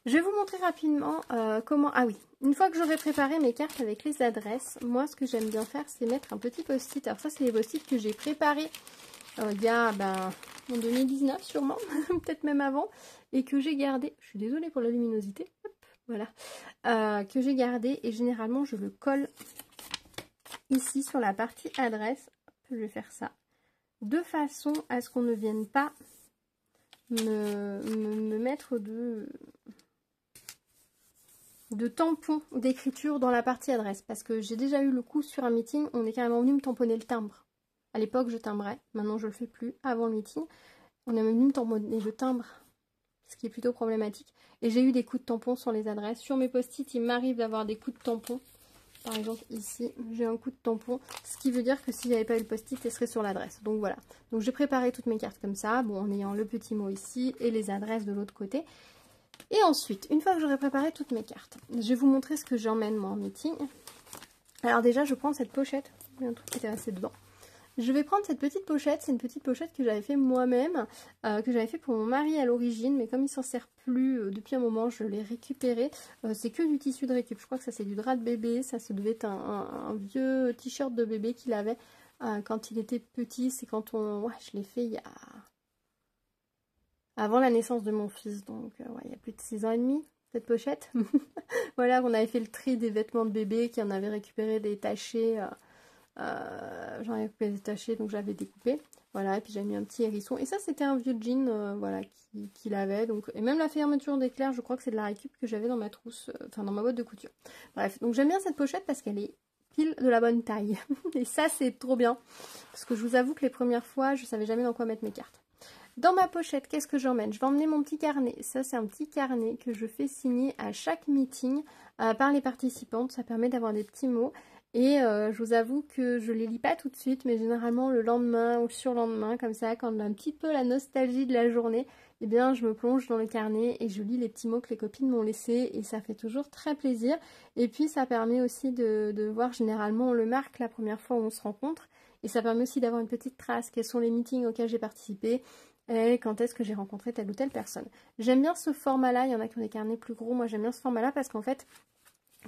Je vais vous montrer rapidement comment... Ah oui, une fois que j'aurai préparé mes cartes avec les adresses, moi ce que j'aime bien faire c'est mettre un petit post-it. Alors ça c'est les post-it que j'ai préparés il y a en 2019 sûrement, peut-être même avant, et que j'ai gardé. Je suis désolée pour la luminosité. Hop, voilà. Que j'ai gardé et généralement je le colle ici sur la partie adresse. Je vais faire ça. De façon à ce qu'on ne vienne pas me mettre de tampons d'écriture dans la partie adresse. Parce que j'ai déjà eu le coup sur un meeting, on est carrément venu me tamponner le timbre. À l'époque, je timbrais. Maintenant, je le fais plus. Avant le meeting, on est venu me tamponner le timbre. Ce qui est plutôt problématique. Et j'ai eu des coups de tampon sur les adresses. Sur mes post-it, il m'arrive d'avoir des coups de tampon. Par exemple, ici, j'ai un coup de tampon, ce qui veut dire que si j'avais pas eu le post-it, elle serait sur l'adresse. Donc voilà. Donc j'ai préparé toutes mes cartes comme ça, bon, en ayant le petit mot ici et les adresses de l'autre côté. Et ensuite, une fois que j'aurai préparé toutes mes cartes, je vais vous montrer ce que j'emmène moi en meeting. Alors déjà, je prends cette pochette. Il y a un truc qui était resté dedans. Je vais prendre cette petite pochette, c'est une petite pochette que j'avais fait moi-même, que j'avais fait pour mon mari à l'origine, mais comme il s'en sert plus depuis un moment, je l'ai récupéré. C'est que du tissu de récup, je crois que ça c'est du drap de bébé, ça devait être un vieux t-shirt de bébé qu'il avait quand il était petit, c'est quand on... Ouais, je l'ai fait il y a... avant la naissance de mon fils, donc ouais, il y a plus de 6 ans et demi, cette pochette. Voilà, on avait fait le tri des vêtements de bébé, qui en avait récupéré des tachés... j'en avais coupé détaché donc j'avais découpé, voilà, et puis j'ai mis un petit hérisson et ça c'était un vieux jean voilà qu'il avait, donc, et même la fermeture d'éclair je crois que c'est de la récup que j'avais dans ma trousse, enfin dans ma boîte de couture. Bref, donc j'aime bien cette pochette parce qu'elle est pile de la bonne taille et ça c'est trop bien parce que je vous avoue que les premières fois je savais jamais dans quoi mettre mes cartes. Dans ma pochette, qu'est-ce que j'emmène? Je vais emmener mon petit carnet. Ça, c'est un petit carnet que je fais signer à chaque meeting par les participantes. Ça permet d'avoir des petits mots. Et je vous avoue que je les lis pas tout de suite, mais généralement le lendemain ou le surlendemain, comme ça, quand on a un petit peu la nostalgie de la journée, eh bien je me plonge dans le carnet et je lis les petits mots que les copines m'ont laissés et ça fait toujours très plaisir. Et puis ça permet aussi de voir, généralement on le marque la première fois où on se rencontre, et ça permet aussi d'avoir une petite trace, quels sont les meetings auxquels j'ai participé, et quand est-ce que j'ai rencontré telle ou telle personne. J'aime bien ce format-là, il y en a qui ont des carnets plus gros, moi j'aime bien ce format-là parce qu'en fait,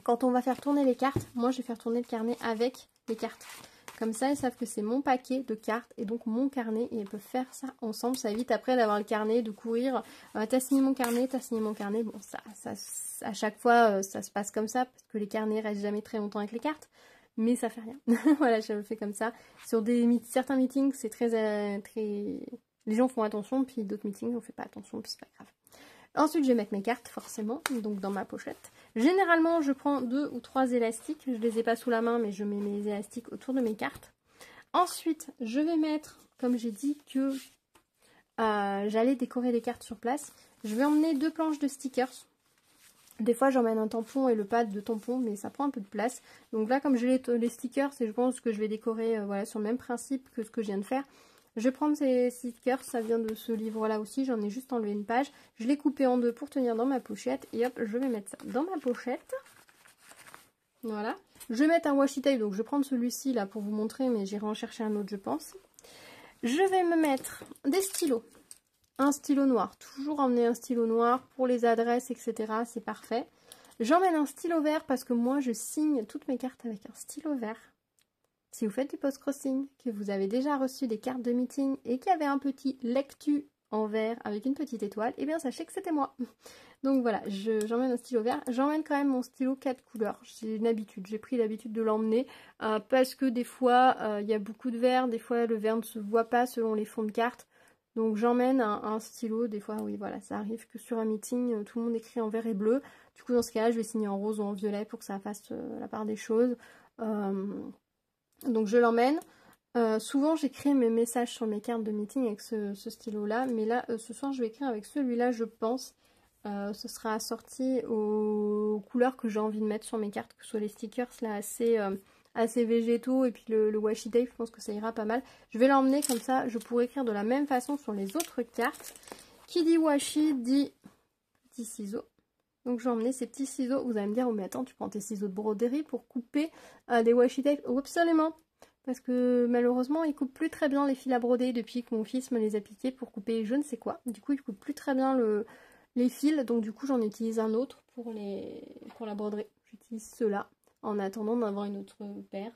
quand on va faire tourner les cartes, moi je vais faire tourner le carnet avec les cartes. Comme ça, ils savent que c'est mon paquet de cartes et donc mon carnet et ils peuvent faire ça ensemble. Ça évite après d'avoir le carnet, de courir. T'as signé mon carnet, t'as signé mon carnet. Bon, ça à chaque fois, ça se passe comme ça parce que les carnets restent jamais très longtemps avec les cartes. Mais ça fait rien. Voilà, je le fais comme ça. Sur certains meetings, c'est très... Les gens font attention, puis d'autres meetings, on fait pas attention, puis c'est pas grave. Ensuite, je vais mettre mes cartes, forcément, donc dans ma pochette. Généralement, je prends 2 ou 3 élastiques. Je ne les ai pas sous la main, mais je mets mes élastiques autour de mes cartes. Ensuite, je vais mettre, comme j'ai dit que j'allais décorer les cartes sur place, je vais emmener 2 planches de stickers. Des fois, j'emmène un tampon et le pad de tampon, mais ça prend un peu de place. Donc là, comme j'ai les stickers, et je pense que je vais décorer voilà, sur le même principe que ce que je viens de faire. Je vais prendre ces stickers, ça vient de ce livre-là aussi, j'en ai juste enlevé une page. Je l'ai coupé en 2 pour tenir dans ma pochette. Et hop, je vais mettre ça dans ma pochette. Voilà. Je vais mettre un washi tape, donc je vais prendre celui-ci là pour vous montrer, mais j'irai en chercher un autre, je pense. Je vais me mettre des stylos. Un stylo noir. Toujours emmener un stylo noir pour les adresses, etc. C'est parfait. J'emmène un stylo vert parce que moi, je signe toutes mes cartes avec un stylo vert. Si vous faites du post-crossing, que vous avez déjà reçu des cartes de meeting et qu'il y avait un petit lectu en vert avec une petite étoile, eh bien sachez que c'était moi. Donc voilà, j'emmène un stylo vert. J'emmène quand même mon stylo 4 couleurs. J'ai une habitude, j'ai pris l'habitude de l'emmener parce que des fois, il y a beaucoup de vert. Des fois, le vert ne se voit pas selon les fonds de cartes. Donc j'emmène un stylo, des fois oui voilà, ça arrive que sur un meeting, tout le monde écrit en vert et bleu. Du coup dans ce cas-là, je vais signer en rose ou en violet pour que ça fasse la part des choses. Donc je l'emmène. Souvent j'écris mes messages sur mes cartes de meeting avec ce stylo-là, mais là ce soir je vais écrire avec celui-là je pense. Ce sera assorti aux couleurs que j'ai envie de mettre sur mes cartes, que ce soit les stickers là assez végétaux et puis le washi tape, je pense que ça ira pas mal. Je vais l'emmener comme ça, je pourrai écrire de la même façon sur les autres cartes. Qui dit washi dit petits ciseaux. Donc je vais emmener ces petits ciseaux. Vous allez me dire, oh mais attends, tu prends tes ciseaux de broderie pour couper des washi tape? Oh, absolument. Parce que malheureusement, ils coupent plus très bien les fils à broder depuis que mon fils me les a piqués pour couper je ne sais quoi. Du coup, ils coupent plus très bien les fils. Donc du coup, j'en utilise un autre pour la broderie. J'utilise ceux-là en attendant d'avoir une autre paire.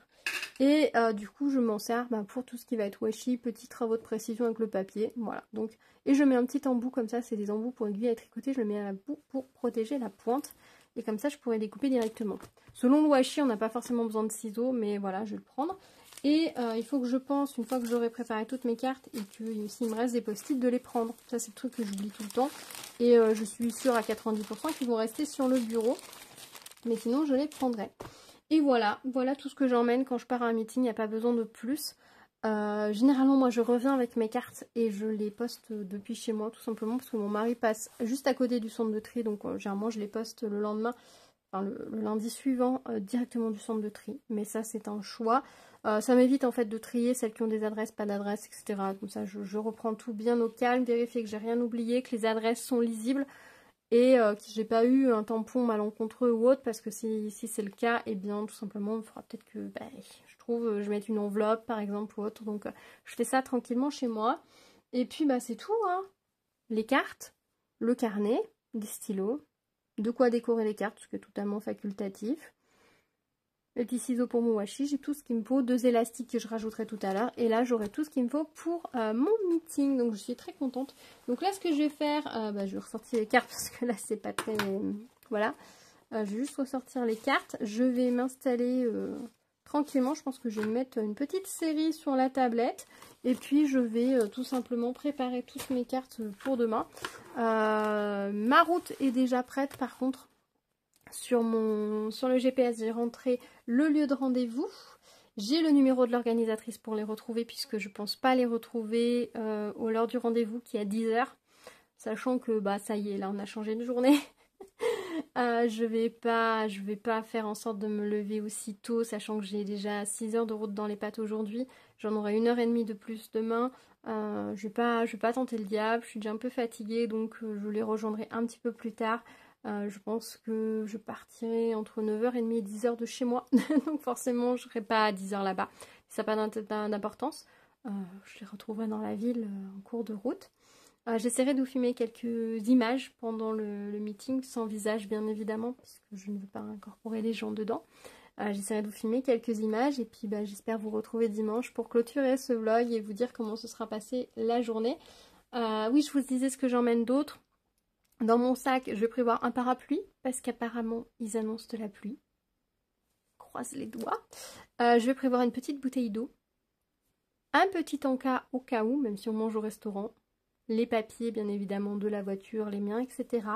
Et du coup, je m'en sers pour tout ce qui va être washi, petits travaux de précision avec le papier. Voilà. Donc, et je mets un petit embout comme ça, c'est des embouts pour aiguille à tricoter. Je le mets à la bout pour protéger la pointe. Et comme ça, je pourrais découper directement. Selon le washi, on n'a pas forcément besoin de ciseaux, mais voilà, je vais le prendre. Et il faut que je pense, une fois que j'aurai préparé toutes mes cartes et que s'il me reste des post-it, de les prendre. Ça, c'est le truc que j'oublie tout le temps. Et je suis sûre à 90% qu'ils vont rester sur le bureau. Mais sinon, je les prendrai. Et voilà tout ce que j'emmène quand je pars à un meeting, il n'y a pas besoin de plus. Généralement, moi, je reviens avec mes cartes et je les poste depuis chez moi, tout simplement, parce que mon mari passe juste à côté du centre de tri, donc généralement, je les poste le lendemain, enfin le lundi suivant, directement du centre de tri. Mais ça, c'est un choix. Ça m'évite en fait de trier celles qui ont des adresses, pas d'adresses, etc. Comme ça, je reprends tout bien au calme, vérifier que j'ai rien oublié, que les adresses sont lisibles. Et que j'ai pas eu un tampon malencontreux ou autre, parce que si c'est le cas, eh bien tout simplement il faudra peut-être que je mette une enveloppe par exemple ou autre. Donc je fais ça tranquillement chez moi. Et puis c'est tout, hein. Les cartes, le carnet, des stylos, de quoi décorer les cartes, parce que c'est totalement facultatif. Les petits ciseaux pour mon washi, j'ai tout ce qu'il me faut, 2 élastiques que je rajouterai tout à l'heure, et là j'aurai tout ce qu'il me faut pour mon meeting, donc je suis très contente. Donc là ce que je vais faire, je vais ressortir les cartes parce que là c'est pas très... voilà, je vais juste ressortir les cartes, je vais m'installer tranquillement, je pense que je vais mettre une petite série sur la tablette, et puis je vais tout simplement préparer toutes mes cartes pour demain. Ma route est déjà prête par contre. Sur le GPS, j'ai rentré le lieu de rendez-vous. J'ai le numéro de l'organisatrice pour les retrouver, puisque je pense pas les retrouver au l'heure du rendez-vous qui est à 10 h. Sachant que ça y est, là on a changé de journée. Je vais pas faire en sorte de me lever aussi tôt, sachant que j'ai déjà 6 heures de route dans les pattes aujourd'hui. J'en aurai 1h30 de plus demain. Je vais pas tenter le diable, je suis déjà un peu fatiguée, donc je les rejoindrai un petit peu plus tard. Je pense que je partirai entre 9h30 et 10 h de chez moi. Donc forcément, je ne serai pas à 10 h là-bas. Ça n'a pas d'importance. Je les retrouverai dans la ville en cours de route. J'essaierai de vous filmer quelques images pendant le meeting, sans visage bien évidemment, puisque je ne veux pas incorporer les gens dedans. J'essaierai de vous filmer quelques images et puis j'espère vous retrouver dimanche pour clôturer ce vlog et vous dire comment se sera passée la journée. Oui, je vous disais ce que j'emmène d'autre. Dans mon sac, je vais prévoir un parapluie, parce qu'apparemment, ils annoncent de la pluie. Croise les doigts. Je vais prévoir une petite bouteille d'eau. Un petit encas au cas où, même si on mange au restaurant. Les papiers, bien évidemment, de la voiture, les miens, etc.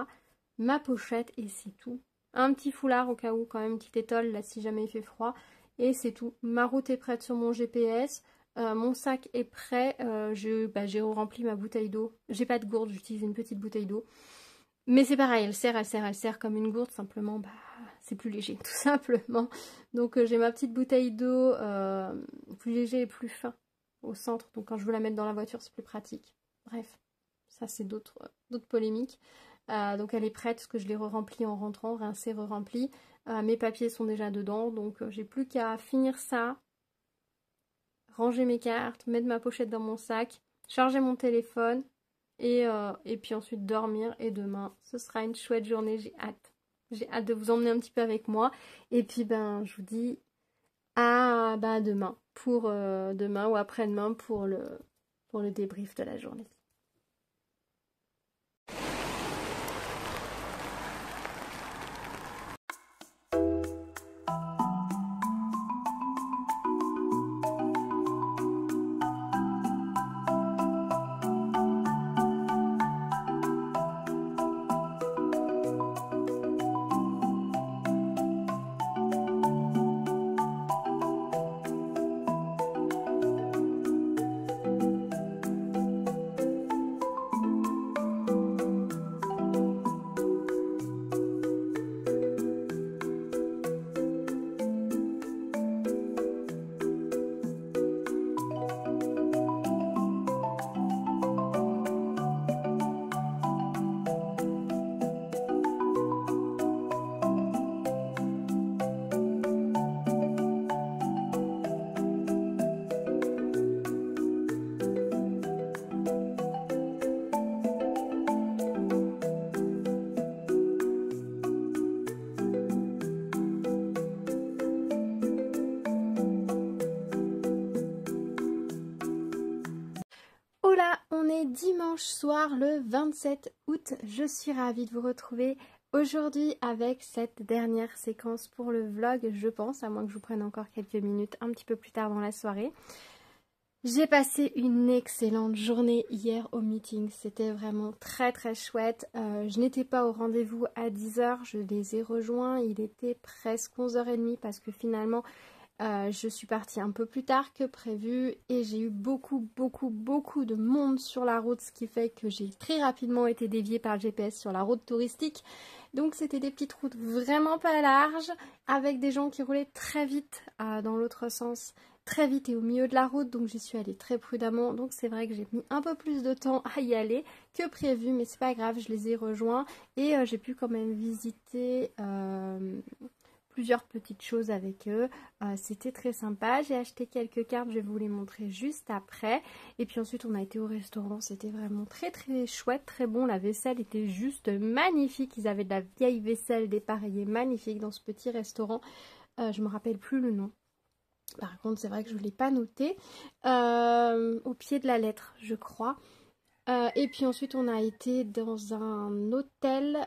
Ma pochette, et c'est tout. Un petit foulard au cas où, quand même, une petite étole, là, si jamais il fait froid. Et c'est tout. Ma route est prête sur mon GPS. Mon sac est prêt. J'ai rempli ma bouteille d'eau. J'ai pas de gourde, j'utilise une petite bouteille d'eau. Mais c'est pareil, elle sert comme une gourde, simplement, c'est plus léger, tout simplement. Donc j'ai ma petite bouteille d'eau, plus léger et plus fin au centre. Donc quand je veux la mettre dans la voiture, c'est plus pratique. Bref, ça c'est d'autres polémiques. Donc elle est prête, parce que je l'ai re-remplie en rentrant, rincée, re-remplie. Mes papiers sont déjà dedans, donc j'ai plus qu'à finir ça, ranger mes cartes, mettre ma pochette dans mon sac, charger mon téléphone. Et puis ensuite dormir, et demain ce sera une chouette journée, j'ai hâte. J'ai hâte de vous emmener un petit peu avec moi. Et puis je vous dis à demain pour demain ou après-demain pour le débrief de la journée. dimanche soir le 27 août, je suis ravie de vous retrouver aujourd'hui avec cette dernière séquence pour le vlog, je pense, à moins que je vous prenne encore quelques minutes un petit peu plus tard dans la soirée. J'ai passé une excellente journée hier au meeting, c'était vraiment très chouette. Je n'étais pas au rendez-vous à 10 h, je les ai rejoints, il était presque 11 h 30 parce que finalement je suis partie un peu plus tard que prévu et j'ai eu beaucoup de monde sur la route, ce qui fait que j'ai très rapidement été déviée par le GPS sur la route touristique. Donc c'était des petites routes vraiment pas larges avec des gens qui roulaient très vite dans l'autre sens, très vite et au milieu de la route, donc j'y suis allée très prudemment. Donc c'est vrai que j'ai mis un peu plus de temps à y aller que prévu, mais c'est pas grave, je les ai rejoints et j'ai pu quand même visiter plusieurs petites choses avec eux. C'était très sympa. J'ai acheté quelques cartes, je vais vous les montrer juste après. Et puis ensuite on a été au restaurant, c'était vraiment très chouette, très bon. La vaisselle était juste magnifique, ils avaient de la vieille vaisselle dépareillée magnifique dans ce petit restaurant. Je me rappelle plus le nom. Par contre c'est vrai que je ne l'ai pas noté. Au pied de la lettre je crois. Et puis ensuite on a été dans un hôtel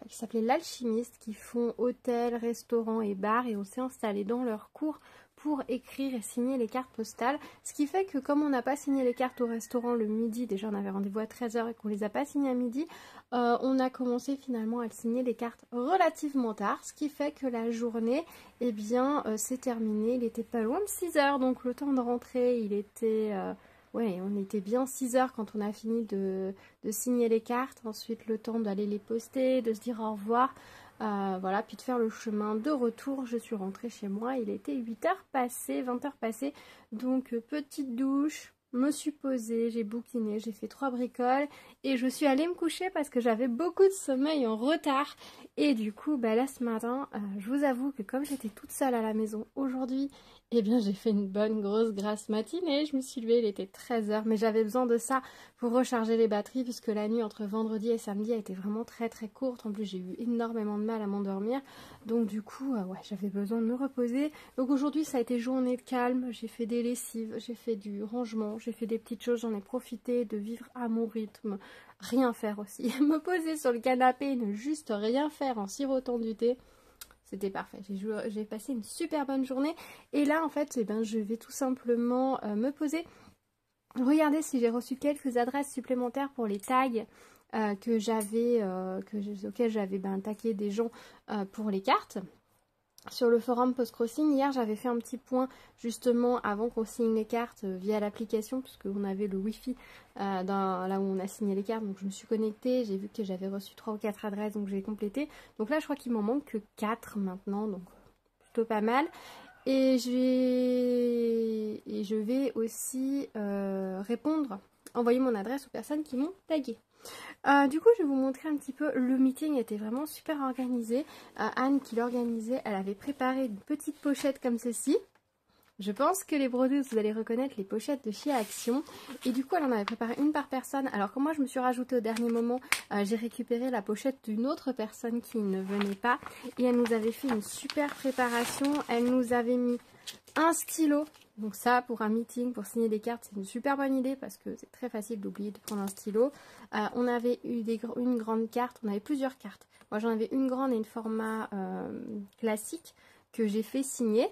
qui s'appelait l'Alchimiste, qui font hôtel, restaurant et bar, et on s'est installé dans leur cour pour écrire et signer les cartes postales. Ce qui fait que comme on n'a pas signé les cartes au restaurant le midi, déjà on avait rendez-vous à 13 h et qu'on les a pas signées à midi, on a commencé finalement à signer les cartes relativement tard, ce qui fait que la journée, eh bien, s'est terminée. Il était pas loin de 6 h, donc le temps de rentrer, il était... ouais, on était bien 6 h quand on a fini de signer les cartes. Ensuite, le temps d'aller les poster, de se dire au revoir. Voilà, puis de faire le chemin de retour. Je suis rentrée chez moi. Il était 8 h passées, 20 h passées. Donc, petite douche. Me suis posée, j'ai bouquiné, j'ai fait 3 bricoles et je suis allée me coucher parce que j'avais beaucoup de sommeil en retard. Et du coup, bah là ce matin, je vous avoue que comme j'étais toute seule à la maison aujourd'hui, eh bien j'ai fait une bonne grosse grasse matinée. Je me suis levée, il était 13 h, mais j'avais besoin de ça pour recharger les batteries puisque la nuit entre vendredi et samedi a été vraiment très courte. En plus j'ai eu énormément de mal à m'endormir. Donc du coup, ouais, j'avais besoin de me reposer. Donc aujourd'hui ça a été journée de calme, j'ai fait des lessives, j'ai fait du rangement, j'ai fait des petites choses, j'en ai profité de vivre à mon rythme, rien faire aussi. Me poser sur le canapé et ne juste rien faire en sirotant du thé, c'était parfait. J'ai passé une super bonne journée et là en fait, eh ben, je vais tout simplement me poser, regarder si j'ai reçu quelques adresses supplémentaires pour les tags auxquels j'avais tagué des gens pour les cartes. Sur le forum post-crossing, hier j'avais fait un petit point justement avant qu'on signe les cartes via l'application, puisqu'on avait le wifi là où on a signé les cartes, donc je me suis connectée, j'ai vu que j'avais reçu 3 ou 4 adresses, donc j'ai complété. Donc là je crois qu'il m'en manque que 4 maintenant, donc plutôt pas mal. Et je vais aussi envoyer mon adresse aux personnes qui m'ont tagué. Du coup je vais vous montrer un petit peu, le meeting était vraiment super organisé. Anne qui l'organisait, elle avait préparé une petite pochette comme ceci. Je pense que les brodeuses, vous allez reconnaître les pochettes de chez Action. Et du coup elle en avait préparé une par personne. Alors que moi je me suis rajoutée au dernier moment, j'ai récupéré la pochette d'une autre personne qui ne venait pas. Et elle nous avait fait une super préparation. Elle nous avait mis un stylo. Donc ça, pour un meeting, pour signer des cartes, c'est une super bonne idée parce que c'est très facile d'oublier de prendre un stylo. On avait eu une grande carte, on avait plusieurs cartes. Moi j'en avais une grande et une format classique que j'ai fait signer.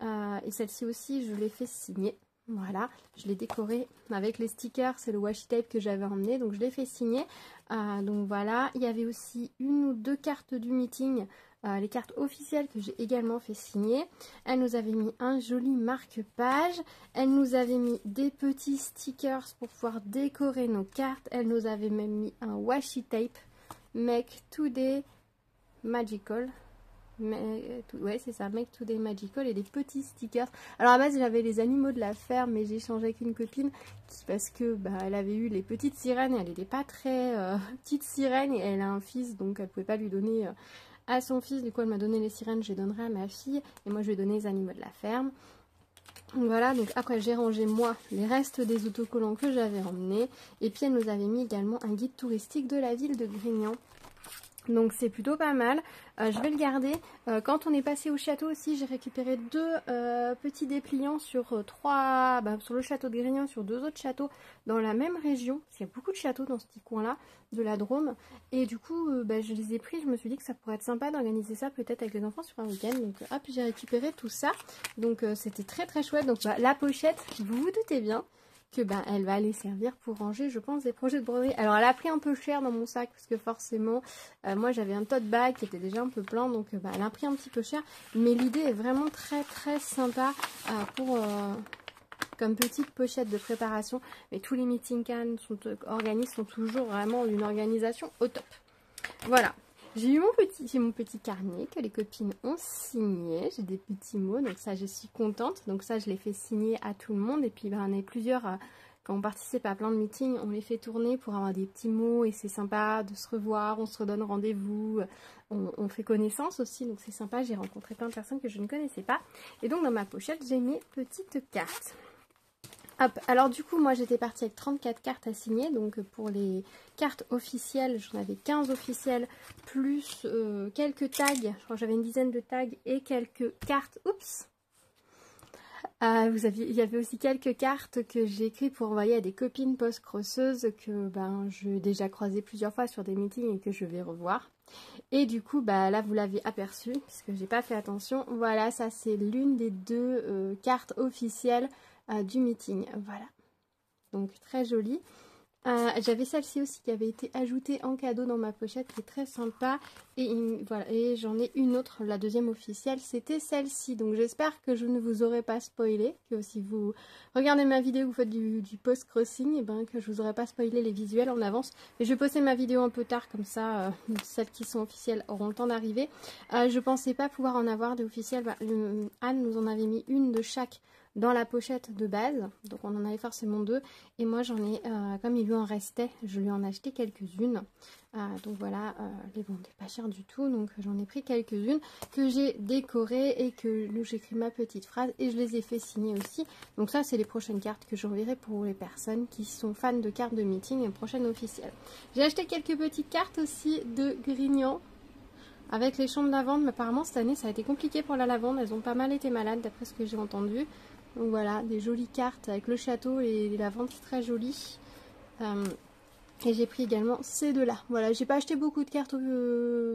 Et celle-ci aussi, je l'ai fait signer. Voilà, je l'ai décorée avec les stickers, c'est le washi tape que j'avais emmené, donc je l'ai fait signer. Donc voilà, il y avait aussi une ou deux cartes du meeting, les cartes officielles que j'ai également fait signer. Elle nous avait mis un joli marque-page, elle nous avait mis des petits stickers pour pouvoir décorer nos cartes, elle nous avait même mis un washi tape, Make Today Magical. Ouais c'est ça, Make Today Magical, et des petits stickers. Alors à la base j'avais les animaux de la ferme, mais j'ai échangé avec une copine parce que elle avait eu les petites sirènes et elle n'était pas très petite sirène, et elle a un fils donc elle pouvait pas lui donner à son fils. Du coup elle m'a donné les sirènes, je les donnerai à ma fille et moi je vais donner les animaux de la ferme. Voilà, donc après j'ai rangé moi les restes des autocollants que j'avais emmenés, et puis elle nous avait mis également un guide touristique de la ville de Grignan. Donc c'est plutôt pas mal, je vais le garder. Quand on est passé au château aussi, j'ai récupéré deux petits dépliants sur sur le château de Grignan, sur deux autres châteaux dans la même région. Il y a beaucoup de châteaux dans ce petit coin-là de la Drôme. Et du coup, je les ai pris, je me suis dit que ça pourrait être sympa d'organiser ça peut-être avec les enfants sur un week-end. Donc hop, j'ai récupéré tout ça. Donc c'était très très chouette. Donc la pochette, vous vous doutez bien que elle va aller servir pour ranger, je pense, des projets de broderie. Alors elle a pris un peu cher dans mon sac parce que forcément moi j'avais un tote bag qui était déjà un peu plein, donc elle a pris un petit peu cher, mais l'idée est vraiment très très sympa comme petite pochette de préparation. Mais tous les meeting can sont toujours vraiment une organisation au top. Voilà. J'ai eu mon petit carnet que les copines ont signé. J'ai des petits mots, donc ça je suis contente. Donc ça je l'ai fait signer à tout le monde. Et puis on est plusieurs, quand on participe à plein de meetings, on les fait tourner pour avoir des petits mots. Et c'est sympa de se revoir, on se redonne rendez-vous, on fait connaissance aussi. Donc c'est sympa, j'ai rencontré plein de personnes que je ne connaissais pas. Et donc dans ma pochette j'ai mes petites cartes. Hop, alors du coup moi j'étais partie avec 34 cartes à signer, donc pour les cartes officielles j'en avais 15 officielles plus quelques tags, je crois que j'avais une dizaine de tags et quelques cartes, oups, il y avait aussi quelques cartes que j'ai écrites pour envoyer à des copines post-crosseuses que j'ai déjà croisées plusieurs fois sur des meetings et que je vais revoir. Et du coup là vous l'avez aperçu puisque j'ai pas fait attention, voilà, ça c'est l'une des deux cartes officielles du meeting, voilà, donc très jolie. J'avais celle-ci aussi qui avait été ajoutée en cadeau dans ma pochette, qui est très sympa, et voilà, et j'en ai une autre, la deuxième officielle, c'était celle-ci. Donc j'espère que je ne vous aurai pas spoilé, que si vous regardez ma vidéo, vous faites du post-crossing, et que je vous aurai pas spoilé les visuels en avance. Et je vais poster ma vidéo un peu tard, comme ça celles qui sont officielles auront le temps d'arriver. Je pensais pas pouvoir en avoir des officielles, Anne nous en avait mis une de chaque dans la pochette de base, donc on en avait forcément deux, et moi j'en ai, comme il lui en restait, je lui en ai acheté quelques-unes, donc voilà, les vendaient pas cher du tout, donc j'en ai pris quelques-unes que j'ai décorées et que j'écris ma petite phrase et je les ai fait signer aussi. Donc ça c'est les prochaines cartes que j'enverrai pour les personnes qui sont fans de cartes de meeting et prochaines officielles. J'ai acheté quelques petites cartes aussi de Grignan avec les champs de lavande, mais apparemment cette année ça a été compliqué pour la lavande, elles ont pas mal été malades d'après ce que j'ai entendu. Donc voilà, des jolies cartes avec le château et les lavandes, c'est très joli. Et j'ai pris également ces deux-là. Voilà, j'ai pas acheté beaucoup de cartes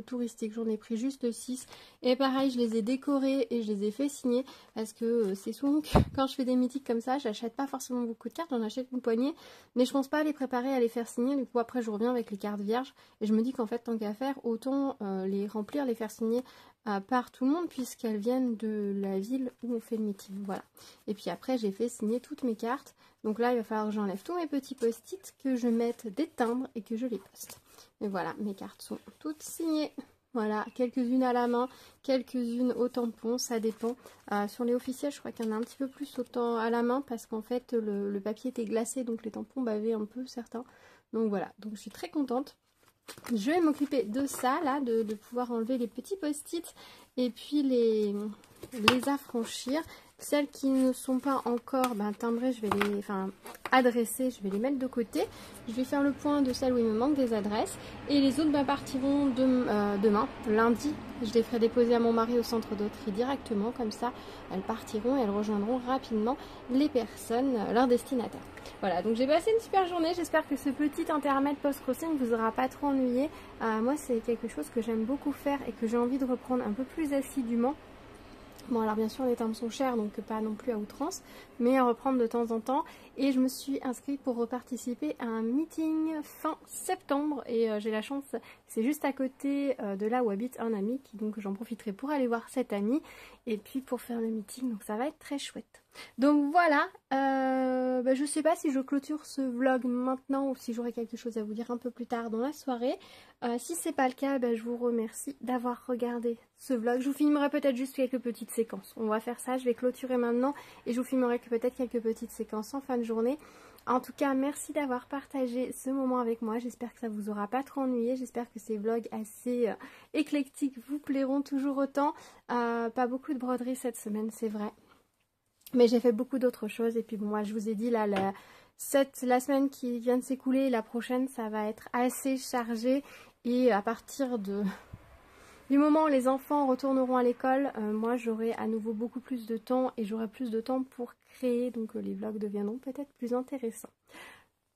touristiques, j'en ai pris juste 6. Et pareil, je les ai décorées et je les ai fait signer parce que c'est souvent que quand je fais des mythiques comme ça, j'achète pas forcément beaucoup de cartes, j'en achète une poignée. Mais je pense pas à les préparer, à les faire signer. Du coup, après, je reviens avec les cartes vierges et je me dis qu'en fait, tant qu'à faire, autant les remplir, les faire signer par tout le monde puisqu'elles viennent de la ville où on fait le meeting. Voilà. Et puis après, j'ai fait signer toutes mes cartes. Donc là, il va falloir que j'enlève tous mes petits post-it, que je mette des timbres et que je les poste. Et voilà, mes cartes sont toutes signées. Voilà, quelques-unes à la main, quelques-unes au tampon, ça dépend. Sur les officiels, je crois qu'il y en a un petit peu plus à la main parce qu'en fait, le papier était glacé, donc les tampons bavaient un peu certains. Donc voilà, donc je suis très contente. Je vais m'occuper de ça, là, de pouvoir enlever les petits post-it et puis les affranchir. Celles qui ne sont pas encore timbrées, je vais les adressées, je vais les mettre de côté. Je vais faire le point de celles où il me manque des adresses. Et les autres partiront demain, lundi. Je les ferai déposer à mon mari au centre de tri directement. Comme ça, elles partiront et elles rejoindront rapidement les personnes, leurs destinataires. Voilà, donc j'ai passé une super journée. J'espère que ce petit intermède post-crossing ne vous aura pas trop ennuyé. Moi, c'est quelque chose que j'aime beaucoup faire et que j'ai envie de reprendre un peu plus assidûment. Bon, alors bien sûr les timbres sont chers, donc pas non plus à outrance, mais à reprendre de temps en temps. Et je me suis inscrite pour participer à un meeting fin septembre et j'ai la chance, c'est juste à côté de là où habite un ami, donc j'en profiterai pour aller voir cet ami et puis pour faire le meeting, donc ça va être très chouette. Donc voilà, je sais pas si je clôture ce vlog maintenant ou si j'aurai quelque chose à vous dire un peu plus tard dans la soirée. Si c'est pas le cas, je vous remercie d'avoir regardé ce vlog. Je vous filmerai peut-être juste quelques petites séquences. On va faire ça, je vais clôturer maintenant et je vous filmerai peut-être quelques petites séquences en fin de journée. En tout cas, merci d'avoir partagé ce moment avec moi. J'espère que ça vous aura pas trop ennuyé. J'espère que ces vlogs assez éclectiques vous plairont toujours autant. Pas beaucoup de broderie cette semaine, c'est vrai. Mais j'ai fait beaucoup d'autres choses. Et puis bon, moi, je vous ai dit, là, la semaine qui vient de s'écouler, la prochaine, ça va être assez chargé. Et à partir du moment où les enfants retourneront à l'école, moi j'aurai à nouveau beaucoup plus de temps et j'aurai plus de temps pour créer, donc les vlogs deviendront peut-être plus intéressants.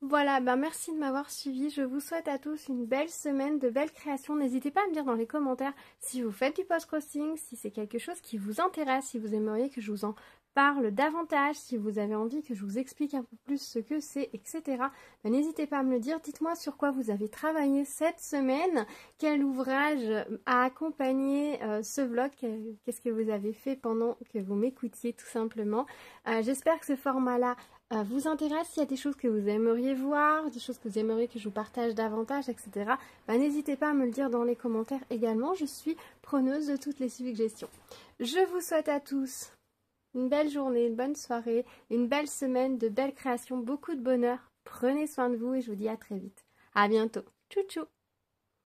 Voilà, merci de m'avoir suivi. Je vous souhaite à tous une belle semaine, de belles créations. N'hésitez pas à me dire dans les commentaires si vous faites du post-crossing, si c'est quelque chose qui vous intéresse, si vous aimeriez que je vous en parle davantage, si vous avez envie que je vous explique un peu plus ce que c'est, etc. N'hésitez pas à me le dire. Dites-moi sur quoi vous avez travaillé cette semaine, quel ouvrage a accompagné ce vlog, qu'est-ce que vous avez fait pendant que vous m'écoutiez tout simplement. J'espère que ce format-là vous intéresse, s'il y a des choses que vous aimeriez voir, des choses que vous aimeriez que je vous partage davantage, etc. N'hésitez pas à me le dire dans les commentaires également, je suis preneuse de toutes les suggestions. Je vous souhaite à tous une belle journée, une bonne soirée, une belle semaine, de belles créations, beaucoup de bonheur. Prenez soin de vous et je vous dis à très vite. À bientôt. Tchou tchou.